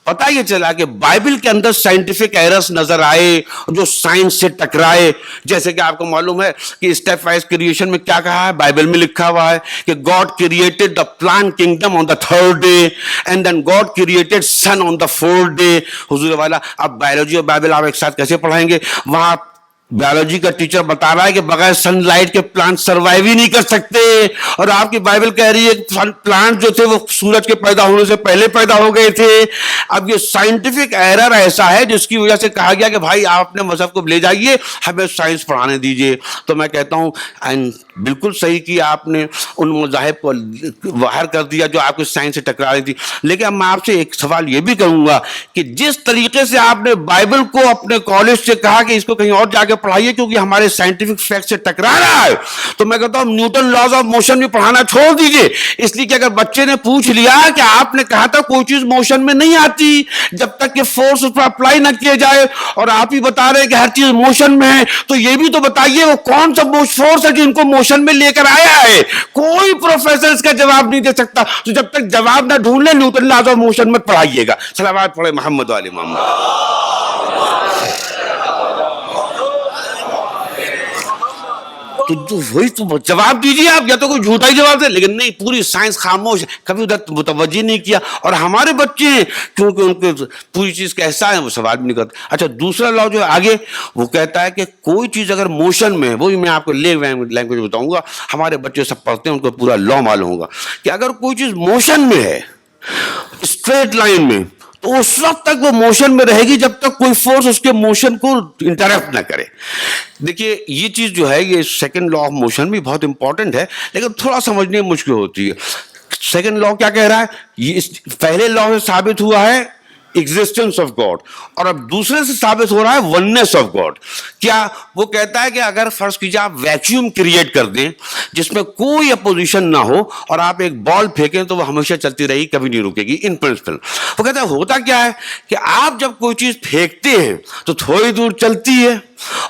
پتہ یہ چلا کہ بائبل کے اندر سائنٹیفک ایررز نظر آئے جو سائنس سے ٹکرائے، جیسے کہ آپ کو معلوم ہے کہ اسٹیپ وائز کریشن میں کیا کہا ہے، بائبل میں لکھا ہوا ہے کہ God created the plant kingdom on the 3rd day and then God created sun on the 4th day. حضور والا اب بایولوجی اور بائبل آپ ایک ساتھ کیسے پڑھائیں گے؟ وہاں بایولوجی کا ٹیچر بتا رہا ہے کہ بغیر سن لائٹ کے پلانٹ سروائیو ہی نہیں کر سکتے، اور آپ کی بائبل کہہ رہی ہے کہ پلانٹ جو تھے وہ سورج کے پیدا ہونے سے پہلے پیدا ہو گئے تھے. اب یہ سائنٹیفک ایرر ایسا ہے جس کی وجہ سے کہا گیا کہ بھائی آپ اپنے مذہب کو لے جائیے، ہمیں سائنس پڑھانے دیجیے. تو میں کہتا ہوں بالکل صحیح کیا آپ نے، ان مذاہب کو باہر کر دیا جو آپ کے سائنس سے ٹکرا رہی تھی. لیکن اب میں آپ سے ایک سوال یہ بھی کروں گا کہ جس طریقے سے آپ نے بائبل کو اپنے کالج سے کہا کہ اس کو کہیں اور جا کے پڑھائیے کیونکہ ہمارے سائنٹیفک فیکٹ سے ٹکرا رہا ہے، تو میں کہتا ہوں نیوٹن لاز آف موشن بھی پڑھانا چھوڑ دیجیے. اس لیے کہ اگر بچے نے پوچھ لیا کہ آپ نے کہا تھا کوئی چیز موشن میں نہیں آتی جب تک کہ فورس اس پر اپلائی نہ کیا جائے، اور آپ ہی بتا رہے ہیں کہ ہر چیز موشن میں ہے، تو یہ بھی تو بتائیے وہ کون سا فورس ہے جن کو موشن میں لے کر آیا ہے. کوئی پروفیسر اس کا جواب نہیں دے سکتا. تو جب تک جواب نہ ڈھونڈ لیں نیوٹن لاز آف موشن مت پڑھائیے گا. صلوات پڑھے محمد و آل محمد. تو وہی تو جواب دیجیے آپ، یا تو کوئی جھوٹا ہی جواب دے، لیکن نہیں پوری سائنس خاموش ہے، کبھی ادھر متوجہ نہیں کیا. اور ہمارے بچے ہیں کیونکہ ان کو پوری چیز کا احساس ہے وہ سوال بھی نہیں کرتے. اچھا دوسرا لا جو آگے وہ کہتا ہے کہ کوئی چیز اگر موشن میں ہے، وہی میں آپ کو لینگویج بتاؤں گا، ہمارے بچے سب پڑھتے ہیں ان کو پورا لا معلوم ہوگا کہ اگر کوئی چیز موشن میں ہے اسٹریٹ لائن میں تو اس وقت تک وہ موشن میں رہے گی جب تک کوئی فورس اس کے موشن کو انٹرپٹ نہ کرے. دیکھیے یہ چیز جو ہے یہ سیکنڈ لا آف موشن بھی بہت امپورٹنٹ ہے لیکن تھوڑا سمجھنے میں مشکل ہوتی ہے. سیکنڈ لا کیا کہہ رہا ہے؟ یہ پہلے لا سے ثابت ہوا ہے ایگزسٹنس آف گاڈ اور اب دوسرے سے ثابت ہو رہا ہے وننس آف گاڈ. کیا وہ کہتا ہے کہ اگر فرض کیجیے آپ ویکیوم کریٹ کر دیں جس میں کوئی اپوزیشن نہ ہو اور آپ ایک بال پھینکیں تو وہ ہمیشہ چلتی رہے گی, کبھی نہیں رکے گی ان پرنسپل. وہ کہتا ہے ہوتا کیا ہے کہ آپ جب کوئی چیز پھینکتے ہیں تو تھوڑی دور چلتی ہے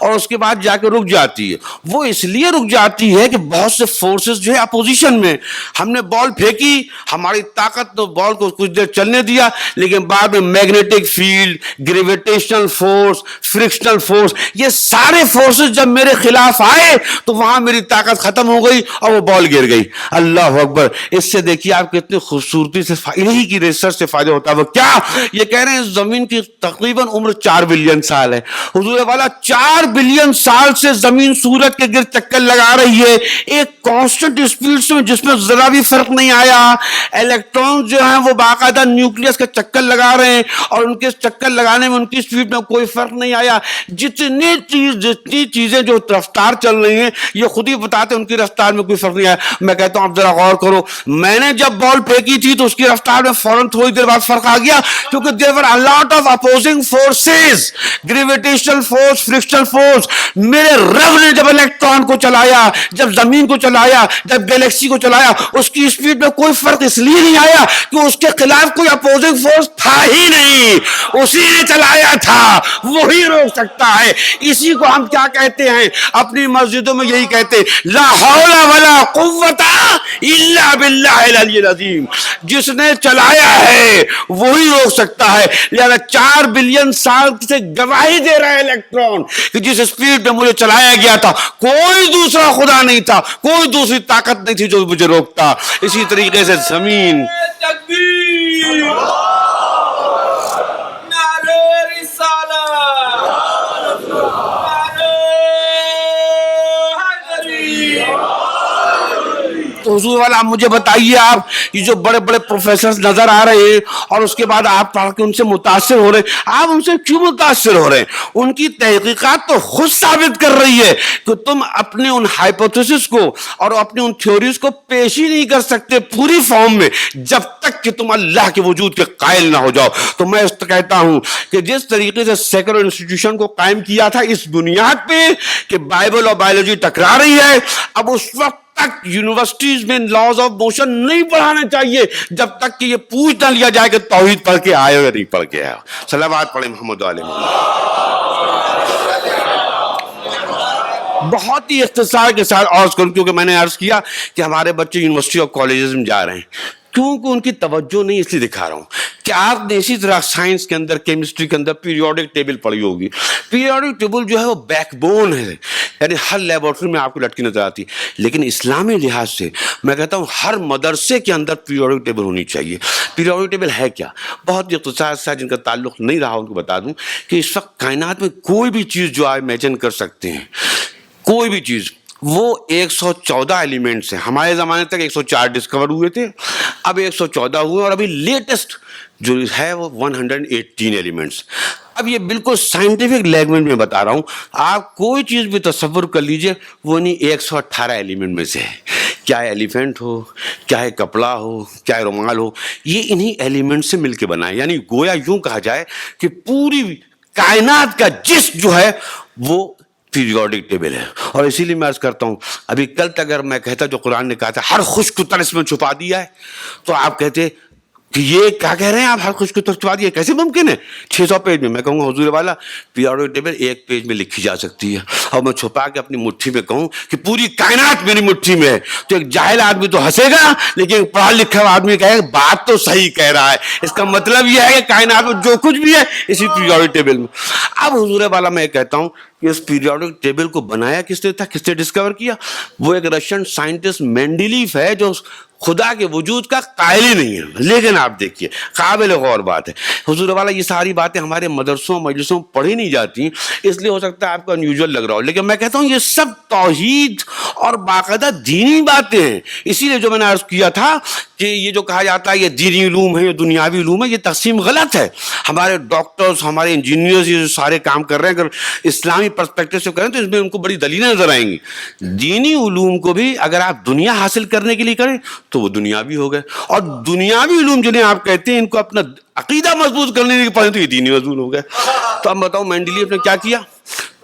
اور اس کے بعد جا کے رک جاتی ہے. وہ اس لیے رک جاتی ہے کہ بہت سے فورسز جو ہے اپوزیشن میں, ہم نے بال پھینکی, ہماری طاقت تو بال کو کچھ دیر چلنے دیا لیکن بعد میں magnetic field, gravitational force, frictional force, یہ سارے فورسز جب میرے خلاف آئے تو وہاں میری طاقت ختم ہو گئی اور وہ بال گر گئی. اللہ اکبر. اس سے دیکھیے آپ کتنی خوبصورتی سے انہی کی ریسرچ سے فائدہ ہوتا ہے. وہ کیا یہ کہہ رہے ہیں زمین کی تقریباً عمر 4 بلین سال ہے. حضور والا 4 بلین سال سے زمین سورج کے گرد چکر لگا رہی ہے ایک کانسٹنٹ اسپیڈ سے جس میں ذرا بھی فرق نہیں آیا. الیکٹرون جو ہیں وہ باقاعدہ نیوکلیس کا چکر لگا رہے ہیں اور ان کے چکر لگانے میں ان کی اسپیڈ میں کوئی فرق نہیں آیا. جتنی چیزیں جو رفتار چل رہی ہیں یہ خود ہی بتاتے ہیں ان کی رفتار میں کوئی فرق نہیں آیا. میں کہتا ہوں آپ ذرا غور کرو, میں نے جب بال پھینکی تھی تو اس کی رفتار میں فوراً تھوڑی دیر بعد فرق آ گیا کیونکہ there were a lot of opposing forces, gravitational force, frictional force. میرے رب نے جب الیکٹران کو چلایا, جب زمین کو چلایا, جب گیلیکسی کو چلایا, اس کی اسپیڈ میں کوئی فرق اس لیے نہیں آیا کہ اس کے خلاف کوئی اپوزنگ فورس تھا ہی نہیں, اسی نے چلایا تھا, وہی روک سکتا ہے. اسی کو ہم کیا کہتے ہیں اپنی مسجدوں میں یہی کہتے ہیں, لا حول ولا قوت الا باللہ العلی العظیم. جس نے چلایا ہے وہی روک سکتا ہے. لہذا 4 بلین سال سے گواہی دے رہا ہے الیکٹران کہ جس اسپیڈ میں مجھے چلایا گیا تھا کوئی دوسرا خدا نہیں تھا, کوئی دوسری طاقت نہیں تھی جو مجھے روکتا. اسی طریقے سے زمین, تکبیر, نعرہ رسالت, نعرہ حیدری. تو حضور والا آپ مجھے بتائیے, آپ یہ جو بڑے بڑے پروفیسرز نظر آ رہے ہیں اور اس کے بعد آپ پڑھ کے ان سے متاثر ہو رہے ہیں, آپ ان سے کیوں متاثر ہو رہے ہیں؟ ان کی تحقیقات تو خود ثابت کر رہی ہے کہ تم اپنے ان ہائپوتھیسس کو اور اپنی ان تھیوریز کو پیش ہی نہیں کر سکتے پوری فارم میں جب تک کہ تم اللہ کے وجود کے قائل نہ ہو جاؤ. تو میں اس کہتا ہوں کہ جس طریقے سے سیکولر انسٹیٹیوشن کو قائم کیا تھا اس بنیاد پہ کہ بائبل اور بایولوجی ٹکرا رہی ہے, اب اس وقت تک یونیورسٹیز میں لاز آف موشن نہیں پڑھانا چاہیے جب تک کہ یہ پوچھ نہ لیا جائے کہ توحید پڑھ کے آئے یا نہیں پڑھ کے آئے. صلوات پڑھیں محمد علیہ محمد. بہت ہی اختصار کے ساتھ عرض کروں کیونکہ میں نے عرض کیا کہ ہمارے بچے یونیورسٹی اور کالجز میں جا رہے ہیں, کیونکہ ان کی توجہ نہیں, اس لیے دکھا رہا ہوں کہ آپ نے اسی طرح سائنس کے اندر, کیمسٹری کے اندر پیریوڈک ٹیبل پڑھی ہوگی. پیریوڈک ٹیبل جو ہے وہ بیک بون ہے, یعنی ہر لیبورٹری میں آپ کو لٹکی نظر آتی. لیکن اسلامی لحاظ سے میں کہتا ہوں ہر مدرسے کے اندر پیریوڈک ٹیبل ہونی چاہیے. پیریوڈک ٹیبل ہے کیا؟ بہت ہی اختصار سے جن کا تعلق نہیں رہا ان کو بتا دوں کہ اس وقت کائنات میں کوئی بھی چیز جو آپ امیجن کر سکتے ہیں, کوئی بھی چیز, وہ 114 ایلیمنٹس ہیں. ہمارے زمانے تک 104 ڈسکور ہوئے تھے, اب 114 ہوئے اور ابھی لیٹسٹ جو ہے وہ 118 ایلیمنٹس. اب یہ بالکل سائنٹیفک لینگویج میں بتا رہا ہوں, آپ کوئی چیز بھی تصور کر لیجئے وہ نہیں 118 ایلیمنٹ میں سے ہے. چاہے ایلیفینٹ ہو, چاہے کپڑا ہو, چاہے رومال ہو, یہ انہی ایلیمنٹ سے مل کے بنا ہے. یعنی گویا یوں کہا جائے کہ پوری کائنات کا جسم جو ہے وہ پیریوڈک ٹیبل ہے. اور اسی لیے میں عرض کرتا ہوں, ابھی کل تک اگر میں کہتا جو قرآن نے کہا تھا ہر خشک کو تر اس میں چھپا دیا ہے, تو آپ کہتے کہ یہ کیا کہہ رہے ہیں آپ, ہر خشک کو تر چھپا دیا, کیسے ممکن ہے؟ 600 پیج میں. میں کہوں گا حضور والا پیریوڈک ٹیبل 1 پیج میں لکھی جا سکتی ہے, اور میں چھپا کے اپنی مٹھی میں کہوں کہ پوری کائنات میری مٹھی میں ہے, تو ایک جاہل آدمی تو ہنسے گا, لیکن پڑھا لکھا ہوا آدمی کہے گا بات تو صحیح کہہ رہا ہے. اس کا مطلب یہ ہے کہ کائنات میں جو کچھ بھی ہے اسی پیریوڈک ٹیبل میں. اب حضور والا میں کہتا ہوں کہ اس پیریوڈک ٹیبل کو بنایا کس نے تھا, کس نے ڈسکور کیا؟ وہ ایک رشین سائنٹسٹ مینڈلیف ہے جو خدا کے وجود کا قائل ہی نہیں ہے. لیکن آپ دیکھیے قابل غور بات ہے حضور والا, یہ ساری باتیں ہمارے مدرسوں مجلسوں پڑھی نہیں جاتی, اس لیے ہو سکتا ہے آپ کو انیوژل لگ رہا ہو, لیکن میں کہتا ہوں یہ سب توحید اور باقاعدہ دینی باتیں ہیں. اسی لیے جو میں نے عرض کیا تھا کہ یہ جو کہا جاتا ہے یہ دینی علوم ہے، یہ دنیاوی علوم ہے، یہ تقسیم غلط ہے. ہمارے ڈاکٹرز، ہمارے انجینئرز یہ جو سارے کام کر رہے ہیں، اگر اسلامی پرسپیکٹو سے کریں تو اس میں ان کو بڑی دلیلیں نظر آئیں گی. دینی علوم کو بھی اگر آپ دنیا حاصل کرنے کے لیے کریں تو وہ دنیاوی ہو گئے، اور دنیاوی علوم جنہیں آپ کہتے ہیں ان کو اپنا عقیدہ مضبوط کرنے کے لیے پڑھیں تو یہ دینی مضبوط ہو گئے. تو اب بتاؤ مینڈلیف نے کیا کیا؟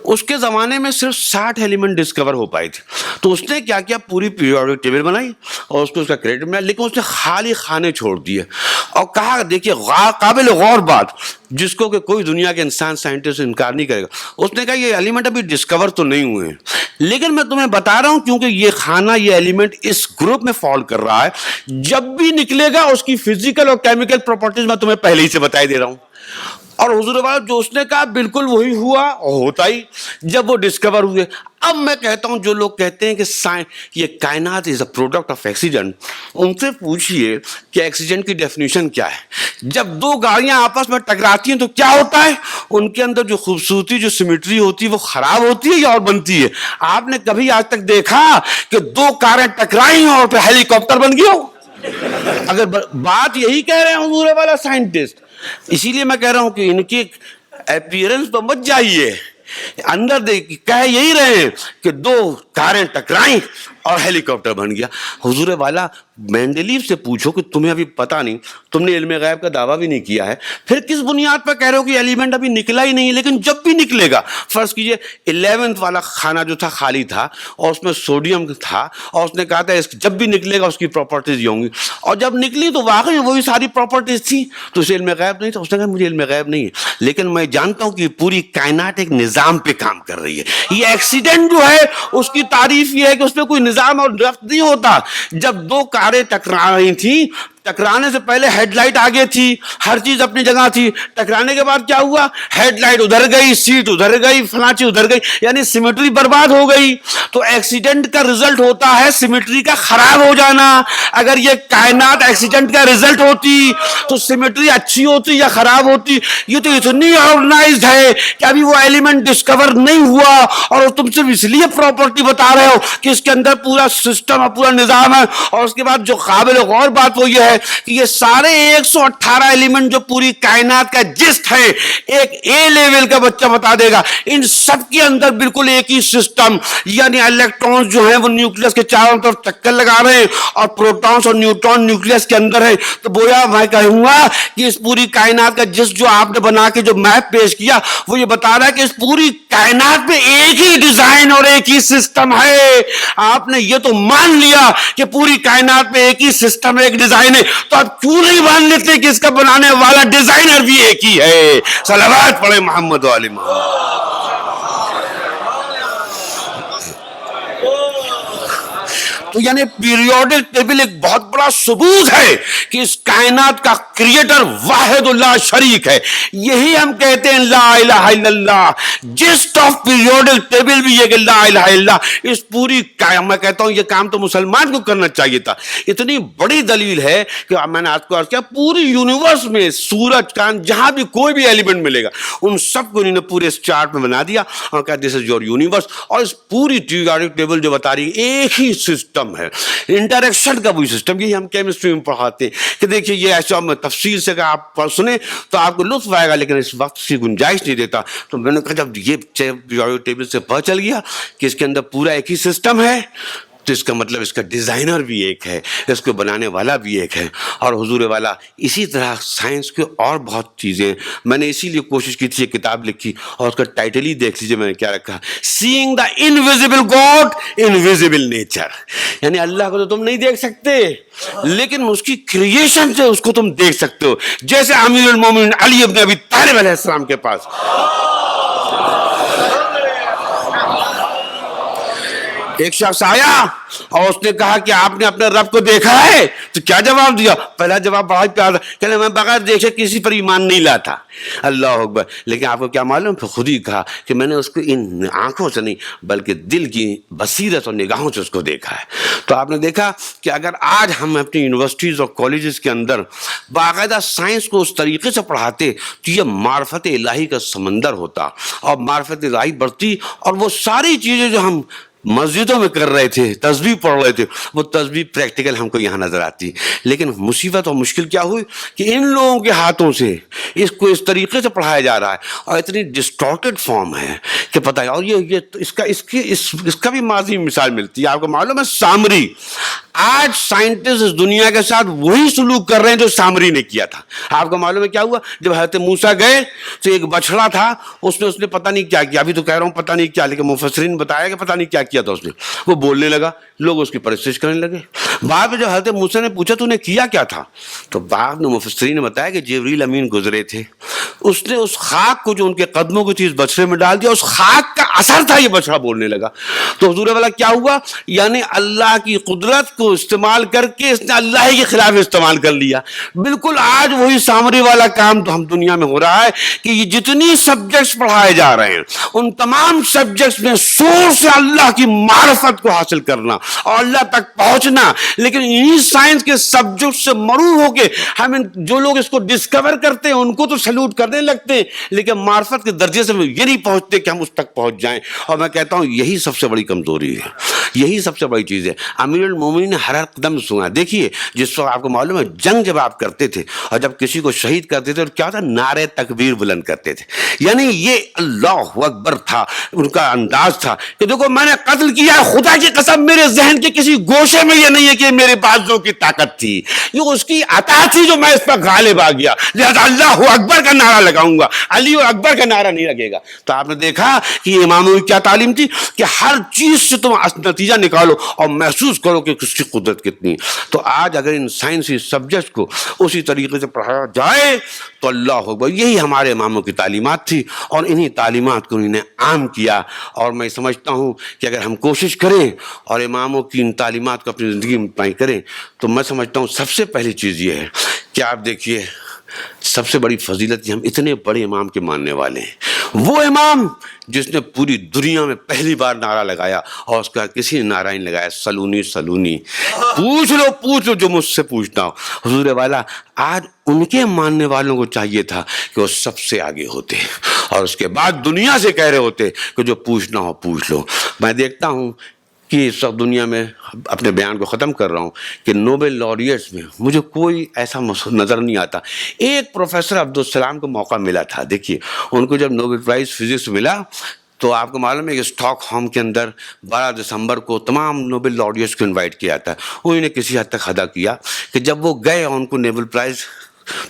اس کے زمانے میں صرف 60 ایلیمنٹ ڈسکور ہو پائے تھے. تو اس نے کیا کیا، پوری پیریوڈک ٹیبل بنائی اور اس کو اس کا کریڈٹ ملا، لیکن اس نے خالی خانے چھوڑ دیے اور کہا دیکھیے قابل غور بات جس کو کہ کوئی دنیا کے انسان سائنٹسٹ انکار نہیں کرے گا. اس نے کہا یہ ایلیمنٹ ابھی ڈسکور تو نہیں ہوئے ہیں، لیکن میں تمہیں بتا رہا ہوں کیونکہ یہ خانہ، یہ ایلیمنٹ اس گروپ میں فال کر رہا ہے، جب بھی نکلے گا اس کی فزیکل اور کیمیکل پراپرٹیز میں تمہیں پہلے ہی سے بتا دے رہا ہوں. اور حضور والا جو اس نے کہا بالکل وہی ہوا اور ہوتا ہی جب وہ ڈسکور ہوئے. اب میں کہتا ہوں جو لوگ کہتے ہیں کہ یہ کائنات از اے پروڈکٹ آف ایکسیڈنٹ، ان سے پوچھئے کہ ایکسیڈنٹ کی ڈیفینیشن کیا ہے. جب دو گاڑیاں آپس میں ٹکراتی ہیں تو کیا ہوتا ہے؟ ان کے اندر جو خوبصورتی، جو سیمیٹری ہوتی ہے وہ خراب ہوتی ہے یا اور بنتی ہے؟ آپ نے کبھی آج تک دیکھا کہ دو کاریں ٹکرائی اور پھر ہیلی کاپٹر بن گیا ہو؟ اگر بات یہی کہہ رہے ہیں حضور والا سائنٹسٹ، اسی لیے میں کہہ رہا ہوں کہ ان کی اپیرنس تو مت جائیے، اندر کہہ یہی رہے ہیں کہ دو کاریں ٹکرائیں اور ہیلی کاپٹر بن گیا. حضور والا مینڈلیف سے پوچھو کہ تمہیں ابھی پتا نہیں، تم نے علم غیب کا دعویٰ بھی نہیں کیا ہے، پھر کس بنیاد پر کہہ رہے ہو کہ ایلیمنٹ ابھی نکلا ہی نہیں ہے؟ لیکن جب بھی نکلے گا، فرض کیجئے 11ویں والا خانہ جو تھا خالی تھا اور اس میں سوڈیم تھا، اور اس نے کہا تھا جب بھی نکلے گا اس کی پراپرٹیز یہ ہوں گی، اور جب نکلی تو واقعی وہی ساری پراپرٹیز تھی. تو اسے علم غیب نہیں تھا. اس نے کہا مجھے علم غیب نہیں ہے، لیکن میں جانتا ہوں کہ پوری کائنات ایک نظام پہ کام کر رہی ہے. یہ ایکسیڈنٹ جو ہے اس کی تعریف یہ ہے کہ اس پہ کوئی نظام اور ڈرافٹ نہیں ہوتا. جب دو کاریں ٹکرا رہی تھیں، ٹکرانے سے پہلے ہیڈ لائٹ آگے تھی، ہر چیز اپنی جگہ تھی. ٹکرانے کے بعد کیا ہوا؟ ہیڈ لائٹ ادھر گئی، سیٹ ادھر گئی، فلاں چیز ادھر گئی، یعنی سیمیٹری برباد ہو گئی. تو ایکسیڈنٹ کا رزلٹ ہوتا ہے سیمیٹری کا خراب ہو جانا. اگر یہ کائنات ایکسیڈنٹ کا رزلٹ ہوتی تو سیمیٹری اچھی ہوتی یا خراب ہوتی؟ یہ تو اتنی آرگنائزڈ ہے کہ ابھی وہ ایلیمنٹ ڈسکور نہیں ہوا، اور تم صرف اس لیے پراپرٹی بتا رہے ہو کہ اس کے اندر پورا سسٹم اور پورا نظام ہے. اور اس کے بعد جو قابل غور بات وہ یہ ہے کہ یہ سارے 118 ایلیمنٹ جو پوری کائنات کا جسٹ ہے، ایک اے لیول کا بچہ بتا دے گا ان سب کے اندر بالکل ایک ہی سسٹم، یعنی الیکٹرونز جو ہیں وہ نیوکلیس کے چاروں طرف چکر لگا رہے ہیں اور پروٹونز اور نیوٹرون نیوکلیس کے اندر ہے. تو گویا میں کہوں گا کہ اس پوری کائنات کا جسٹ جو آپ نے بنا کے جو میپ پیش کیا وہ یہ بتا رہا ہے کہ اس پوری کائنات میں ایک ہی ڈیزائن اور ایک ہی سسٹم ہے. آپ نے یہ تو مان لیا کہ پوری کائنات میں ایک ہی سسٹم ہے، ایک ڈیزائن ہے، تو آپ کیوں نہیں مان لیتے کہ اس کا بنانے والا ڈیزائنر بھی ایک ہی ہے؟ صلوات پڑھے محمد و آل محمد. تو یعنی پیریوڈک ٹیبل ایک بہت بڑا ثبوت ہے کہ اس کائنات کا کریٹر واحد اللہ شریک ہے. یہی ہم کہتے ہیں لا الہ الا اللہ. جسٹ آف پیریوڈک ٹیبل بھی یہ کہ لا الہ الا اللہ. اس پوری میں کہتا ہوں یہ کام تو مسلمان کو کرنا چاہیے تھا. اتنی بڑی دلیل ہے کہ میں نے آپ کو عرض کیا پوری یونیورس میں سورج چاند جہاں بھی کوئی بھی ایلیمنٹ ملے گا ان سب کو انہوں نے پورے اس چارٹ میں بنا دیا اور کہا دس از یور یونیورس. اور اس پوری پیریوڈک ٹیبل جو بتا رہی ہے ایک ہی سسٹم ہے، انٹریکشن کا وہی سسٹم. یہی ہم کیمسٹری میں پڑھاتے ہیں کہ دیکھیے یہ ایسا میں تفصیل سے آپ سنیں تو آپ کو لطف آئے گا، لیکن اس وقت کی گنجائش نہیں دیتا. تو میں نے کہا جب یہ پیریوڈک ٹیبل سے پتہ چل گیا کہ اس کے اندر پورا ایک ہی سسٹم ہے تو اس کا مطلب اس کا ڈیزائنر بھی ایک ہے، اس کو بنانے والا بھی ایک ہے. اور حضور والا اسی طرح سائنس کے اور بہت چیزیں میں نے اسی لیے کوشش کی تھی، یہ کتاب لکھی اور اس کا ٹائٹل ہی دیکھ لیجیے میں نے کیا رکھا، سیئنگ دا انویزیبل گاڈ انویزیبل نیچر. یعنی اللہ کو تو تم نہیں دیکھ سکتے لیکن اس کی کریشن سے اس کو تم دیکھ سکتے ہو. جیسے امیر المومنین علی ابن ابی طالب علیہ السلام کے پاس ایک شخص آیا اور اس نے کہا کہ آپ نے اپنے رب کو دیکھا ہے؟ تو کیا جواب دیا؟ پہلا جواب بڑا ہی پیارا، کہ میں بغیر دیکھے کسی پر ایمان نہیں لاتا. اللہ اکبر. لیکن آپ کو کیا معلوم؟ پھر خود ہی کہا کہ میں نے اس کو ان آنکھوں سے نہیں بلکہ دل کی بصیرت اور نگاہوں سے اس کو دیکھا ہے. تو آپ نے دیکھا کہ اگر آج ہم اپنی یونیورسٹیز اور کالجز کے اندر باقاعدہ سائنس کو اس طریقے سے پڑھاتے تو یہ معرفت الہی کا سمندر ہوتا اور معرفت الہی بڑھتی، اور وہ ساری چیزیں جو ہم مسجدوں میں کر رہے تھے، تسبیح پڑھ رہے تھے، وہ تسبیح پریکٹیکل ہم کو یہاں نظر آتی. لیکن مصیبت اور مشکل کیا ہوئی کہ ان لوگوں کے ہاتھوں سے اس کو اس طریقے سے پڑھایا جا رہا ہے اور اتنی ڈسٹارٹیڈ فارم ہے کہ پتہ ہے. اور یہ اس کا بھی ماضی مثال ملتی ہے. آپ کو معلوم ہے سامری، آج سائنٹسٹ اس دنیا کے ساتھ وہی سلوک کر رہے ہیں جو سامری نے کیا تھا. آپ کو معلوم ہے کیا ہوا؟ جب حضرت موسیٰ گئے تو ایک بچڑا تھا، اس نے پتہ نہیں کیا کیا، ابھی تو کہہ رہا ہوں پتہ نہیں کیا، لیکن مفسرین نے بتایا کہ پتہ نہیں کیا کیا تھا اس نے. وہ بولنے لگا، لوگ اس کی پرستش کرنے لگے. بعد میں جب حضرت موسیٰ نے پوچھا تو نے کیا کیا تھا، تو بعد میں مفسرین نے بتایا کہ جبریل امین گزرے تھے، اس نے اس خاک کو جو ان کے قدموں کی چیز بچڑے میں ڈال دیا، اس خاک کا اثر تھا یہ بچڑا بولنے لگا. تو حضور والا کیا ہوا؟ یعنی اللہ کی قدرت کو استعمال کر کے اس نے اللہ ہی کے خلاف استعمال کر لیا. بالکل آج وہی سامری والا کام تو ہم دنیا میں ہو رہا ہے کہ یہ جتنی سبجیکٹس پڑھائے جا رہے ہیں ان تمام سبجیکٹس میں سورس سے اللہ کی معرفت کو حاصل کرنا اور اللہ تک پہنچنا. لیکن انہی سائنس کے سبجیکٹ سے مرعوب ہو کے ہم جو لوگ اس کو ڈسکور کرتے ہیں ان کو تو سلوٹ کرنے لگتے ہیں، لیکن معرفت کے درجے سے یہ نہیں پہنچتے کہ ہم اس تک پہنچ جائیں. اور میں کہتا ہوں یہی سب سے بڑی کمزوری ہے، یہی سب سے بڑی چیز ہے. امیر المومنین نے ہر قدم سنا. دیکھیے جس وقت آپ کو معلوم ہے جنگ جب آپ کرتے تھے اور جب کسی کو شہید کرتے تھے تو کیا ہوتا؟ نعرہ تکبیر بلند کرتے تھے. یعنی یہ اللہ اکبر تھا ان کا انداز تھا کہ دیکھو میں نے قتل کیا ہے، خدا کی قسم میرے ذہن کے کسی گوشے میں یہ نہیں ہے کہ میرے بازوں کی طاقت تھی، یہ اس کی عطا تھی جو میں اس پر غالب آ گیا، لہذا اللہ اکبر کا نعرہ لگاؤں گا، علی اکبر کا نعرہ نہیں لگے گا. تو آپ نے دیکھا کہ اماموں کی کیا تعلیم تھی کہ ہر چیز سے تم نتیجہ نکالو اور محسوس کرو کہ اس کی قدرت کتنی. تو آج اگر ان سائنسی سبجیکٹ کو اسی طریقے سے پڑھایا جائے تو اللہ اکبر، یہی ہمارے اماموں کی تعلیمات تھی اور انہی تعلیمات کو انہوں نے عام کیا. اور میں سمجھتا ہوں کہ اگر ہم کوشش کریں اور اماموں کی ان تعلیمات کو اپنی زندگی میں پائیں کریں تو میں سمجھتا ہوں سب سے پہلی چیز یہ ہے کہ آپ دیکھیے سب سے بڑی فضیلت یہ ہم اتنے بڑے امام کے ماننے والے ہیں، وہ امام جس نے پوری دنیا میں پہلی بار نعرہ لگایا اور اس کا کسی نے نعرہ نہیں لگایا، سلونی سلونی، پوچھ لو جو مجھ سے پوچھنا ہو. حضور والا آج ان کے ماننے والوں کو چاہیے تھا کہ وہ سب سے آگے ہوتے اور اس کے بعد دنیا سے کہہ رہے ہوتے کہ جو پوچھنا ہو پوچھ لو. میں دیکھتا ہوں کہ اس وقت دنیا میں اپنے بیان کو ختم کر رہا ہوں کہ نوبل لاریٹس میں مجھے کوئی ایسا نظر نہیں آتا. ایک پروفیسر عبدالسلام کو موقع ملا تھا. دیکھیے ان کو جب نوبل پرائز فزکس ملا تو آپ کو معلوم ہے کہ اسٹاک ہوم کے اندر 12 دسمبر کو تمام نوبل لاریٹس کو انوائٹ کیا جاتا ہے. انہوں نے کسی حد تک ادا کیا کہ جب وہ گئے اور ان کو نوبل پرائز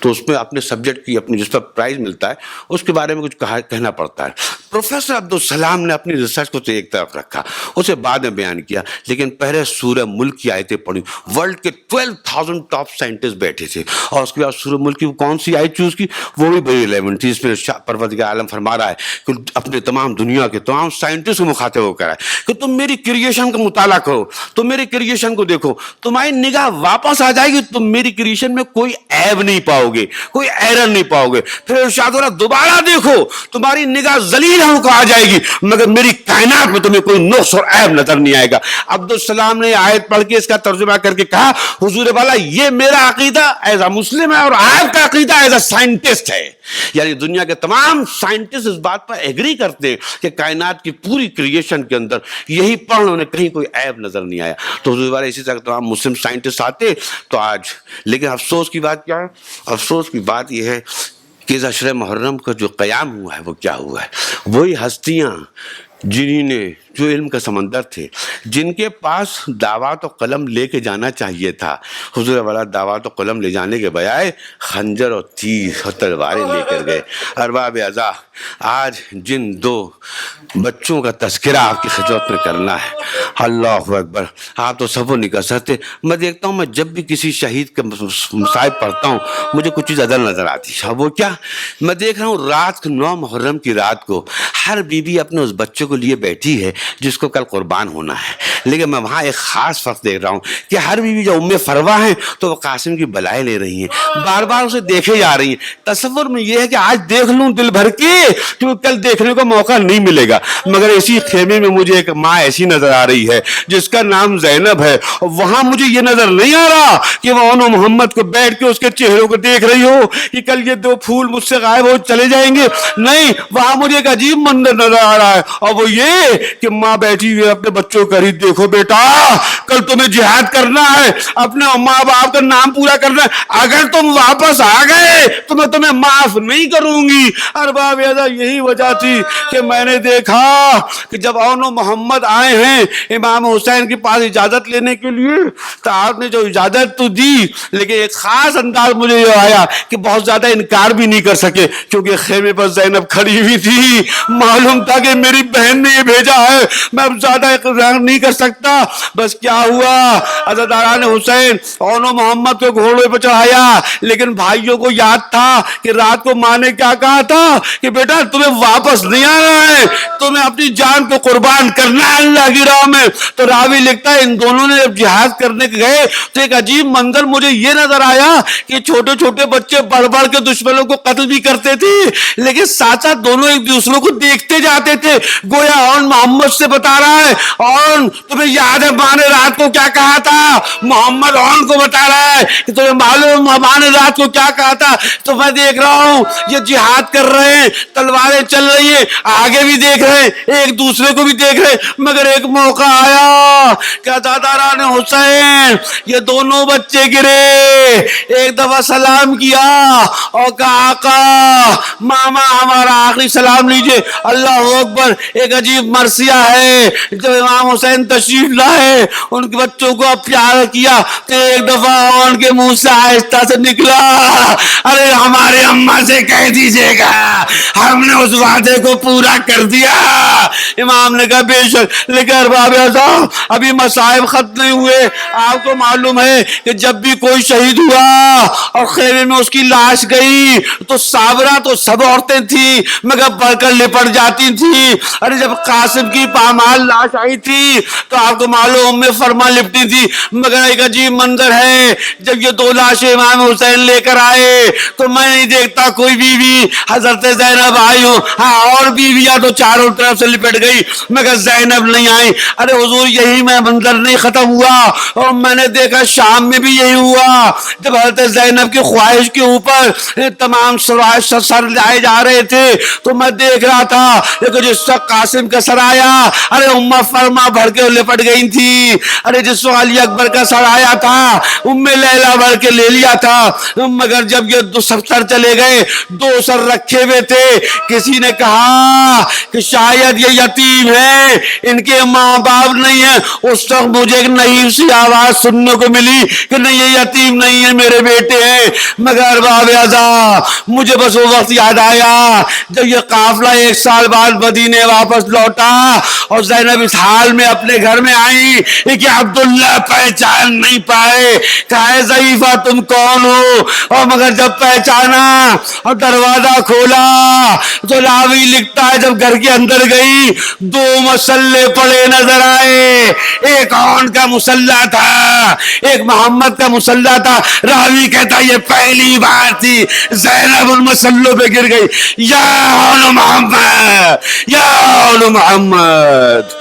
تو اس میں اپنے سبجیکٹ کی اپنی جس پر پرائز ملتا ہے اس کے بارے میں کچھ کہنا پڑتا ہے. پروفیسر عبدالسلام نے اپنی ریسرچ کو تو ایک طرف رکھا، اسے بعد میں بیان کیا، لیکن پہلے سورہ ملک کی آیتیں پڑھی. ورلڈ کے 12,000 ٹاپ سائنٹسٹ بیٹھے تھے اور اس کے بعد سورہ ملک کی کون سی آیت چوز کی؟ وہ بھی بڑی ریلیونٹ تھی. اس میں پروردگار عالم فرما رہا ہے کہ اپنے تمام دنیا کے تمام سائنٹسٹ کو مخاطب ہو کر ہے کہ تم میری کریشن کا مطالعہ کرو، تم میری کریشن کو دیکھو، تمہاری نگاہ واپس آ جائے گی، تم میری کریشن میں کوئی عیب نہیں پاؤ گے، کوئی ایرر نہیں پاؤ گے. پھر ارشاد ہو رہا دوبارہ دیکھو، تمہاری نگاہ ذلیل ہو کر آ جائے گی مگر میری کائنات میں تمہیں کوئی نقص اور عیب نظر نہیں آئے گا. عبدالسلام نے آیت پڑھ کے اس کا ترجمہ کر کے کہا حضور والا یہ میرا عقیدہ ایز اے مسلم ہے اور آپ کا عقیدہ ایز اے سائنٹسٹ ہے. یعنی دنیا کے تمام سائنٹسٹ اس بات پر ایگری کرتے ہیں کہ کائنات کی پوری کریشن کے اندر یہی پڑھ انہیں کہیں کوئی عیب نظر نہیں آیا. تو حضور والا اسی طرح تمام مسلم سائنٹسٹ آتے تو آج، لیکن افسوس کی بات کیا ہے؟ افسوس کی بات یہ ہے کہ اس عشر محرم کا جو قیام ہوا ہے وہ کیا ہوا ہے؟ وہی ہستیاں جنہوں نے جو علم کا سمندر تھے، جن کے پاس دعوت و قلم لے کے جانا چاہیے تھا، حضور والا دعوت و قلم لے جانے کے بجائے خنجر اور تیر اور تلواریں لے کر گئے. ارباب اعضاء، آج جن دو بچوں کا تذکرہ آپ کی خدمت میں کرنا ہے، اللہ اکبر، آپ تو سب نہیں کر سکتے. میں دیکھتا ہوں میں جب بھی کسی شہید کا مصائب پڑھتا ہوں مجھے کچھ چیز عدل نظر آتی ہے. وہ کیا؟ میں دیکھ رہا ہوں رات 9 محرم کی رات کو ہر بیوی اپنے اس بچے کو لیے بیٹھی ہے جس کو کل قربان ہونا ہے. لیکن میں وہاں ایک خاص فرق دیکھ رہا ہوں کہ ہر بیوی جو ام فروا ہیں تو وہ قاسم کی بلائیں لے رہی ہیں، بار بار اسے دیکھے جا رہی ہیں. تصور میں یہ ہے کہ آج دیکھ لوں دل بھر کے کیونکہ کل دیکھنے کا موقع نہیں ملے گا. مگر اسی خیمے میں مجھے ایک ماں ایسی نظر آ رہی ہے جس کا نام زینب ہے، اور وہاں مجھے یہ نظر نہیں آ رہا کہ وہ انو محمد کو بیٹھ کے اس کے چہروں کو دیکھ رہی ہو کہ کل یہ 2 پھول مجھ سے غائب ہو چلے جائیں گے. نہیں، وہاں مجھے ایک عجیب منظر نظر آ رہا ہے اور وہ یہ کہ ماں بیٹھی ہوئی اپنے بچوں کو کری، دیکھو بیٹا کل تمہیں جہاد کرنا ہے، اپنے ماں باپ کا نام پورا کرنا ہے، اگر تم واپس آ گئے تو میں تمہیں معاف نہیں کروں گی۔ ارباب اعظم یہی وجہ تھی کہ میں نے دیکھا کہ جب اون و محمد آئے ہیں امام حسین کے پاس اجازت لینے کے لیے تو آپ نے جو اجازت تو دی، لیکن ایک خاص انداز مجھے یہ آیا کہ بہت زیادہ انکار بھی نہیں کر سکے، کیونکہ خیمے پر زینب کھڑی ہوئی تھی، معلوم تھا کہ میری بہن نے یہ بھیجا ہے، میں اب زیادہ اقرار نہیں کر سکتا۔ بس کیا ہوا، عزاداران حسین اون و محمد کو گھوڑے پہ چڑھایا، لیکن بھائیوں کو یاد تھا کہ رات کو ماں نے کیا کہا تھا کہ بیٹا تمہیں واپس نہیں آنا ہے، تمہیں اپنی جان کو قربان کرنا ہے اللہ کی راہ میں۔ تو راوی لکھتا ہے ان دونوں نے جب جہاد کرنے گئے تو ایک عجیب منظر مجھے یہ نظر آیا کہ چھوٹے چھوٹے بچے بڑھ بڑھ کے دشمنوں کو قتل بھی کرتے تھے، لیکن ساتھ ساتھ دونوں ایک دوسروں کو دیکھتے جاتے تھے، گویا اون محمد سے بتا رہا ہے اون تمہیں یاد ہے ماں نے رات کو کیا کہا تھا، محمد اون کو بتا رہا ہے کہ تمہیں معلوم ماں نے رات کو کیا کہا تھا۔ تو میں دیکھ رہا ہوں یہ جہاد کر رہے ہیں، تلواریں چل رہی ہیں، آگے بھی دیکھ رہے ہیں، ایک دوسرے کو بھی دیکھ رہے ہیں، مگر ایک موقع آیا کہ عزاداران حسین یہ دونوں بچے گرے، ایک دفعہ سلام کیا اور کہا آقا ماما ہمارا آخری سلام لیجئے، اللہ اکبر۔ ایک عجیب مرثیہ ہے، جب امام حسین تشریف لائے ان کے بچوں کو پیار کیا تو ایک دفعہ ان کے منہ سے آہستہ سے نکلا، ارے ہمارے اماں سے کہہ دیجئے گا ہم نے اس وعدے کو پورا کر دیا۔ امام نے کہا بے شک، لیکن ارباب اعظم ابھی مصائب ختم نہیں ہوئے۔ آپ کو معلوم ہے کہ جب بھی کوئی شہید ہوا اور خیمے میں اس کی لاش گئی تو صابرہ تو سب عورتیں تھیں مگر بڑھ کر لپٹ جاتی تھیں۔ ارے جب قاسم کی پامال لاش آئی تھی تو آپ کو معلوم ام فرما لپٹی تھی، مگر ایک عجیب منظر ہے جب یہ دو لاشیں امام حسین لے کر آئے تو میں نہیں دیکھتا کوئی بیوی حضرت زینب آئی ہو، ہاں اور بیویاں تو چاروں طرف سے لپٹ گئی مگر زینب نہیں آئی۔ ارے حضور یہی میں منظر نہیں ختم ہوا اور میں نے دیکھا شام میں بھی یہی ہوا، جب حضرت زینب کی خواہش کے اوپر تمام سر لائے جا رہے تھے تو میں دیکھ رہا تھا کہ جس وقت قاسم کا سر آیا ارے ام فرما بھر کے لپٹ گئی تھی، ارے جس وقت علی اکبر کا سر آیا تھا ام لیلا بھر کے لے لیا تھا، مگر جب یہ دو سب سر چلے گئے دو سر رکھے ہوئے تھے، کسی نے کہا کہ شاید یہ یتیم ہے ان کے ماں باپ نہیں ہیں۔ اس وقت مجھے ایک نئی سی آواز سننے کو ملی کہ نہیں یہ یتیم نہیں ہے میرے بیٹے ہیں، مگر باب اعظم مجھے بس وہ وقت یاد آیا جب یہ قافلہ ایک سال بعد مدینے واپس لوٹا اور زینب اس حال میں اپنے گھر میں آئی کہ عبداللہ پہچان نہیں پائے، کہا ضعیفہ تم کون ہو، اور مگر جب پہچانا اور دروازہ کھولا تو راوی لکھتا ہے جب گھر کے اندر گئی دو مسلے پڑے نظر آئے، ایک اون کا مسلح تھا ایک محمد کا مسلح تھا۔ راوی کہتا یہ پہلی بار تھی زینب ان مسلوں پہ گر گئی، یا اون محمد یا اون محمد۔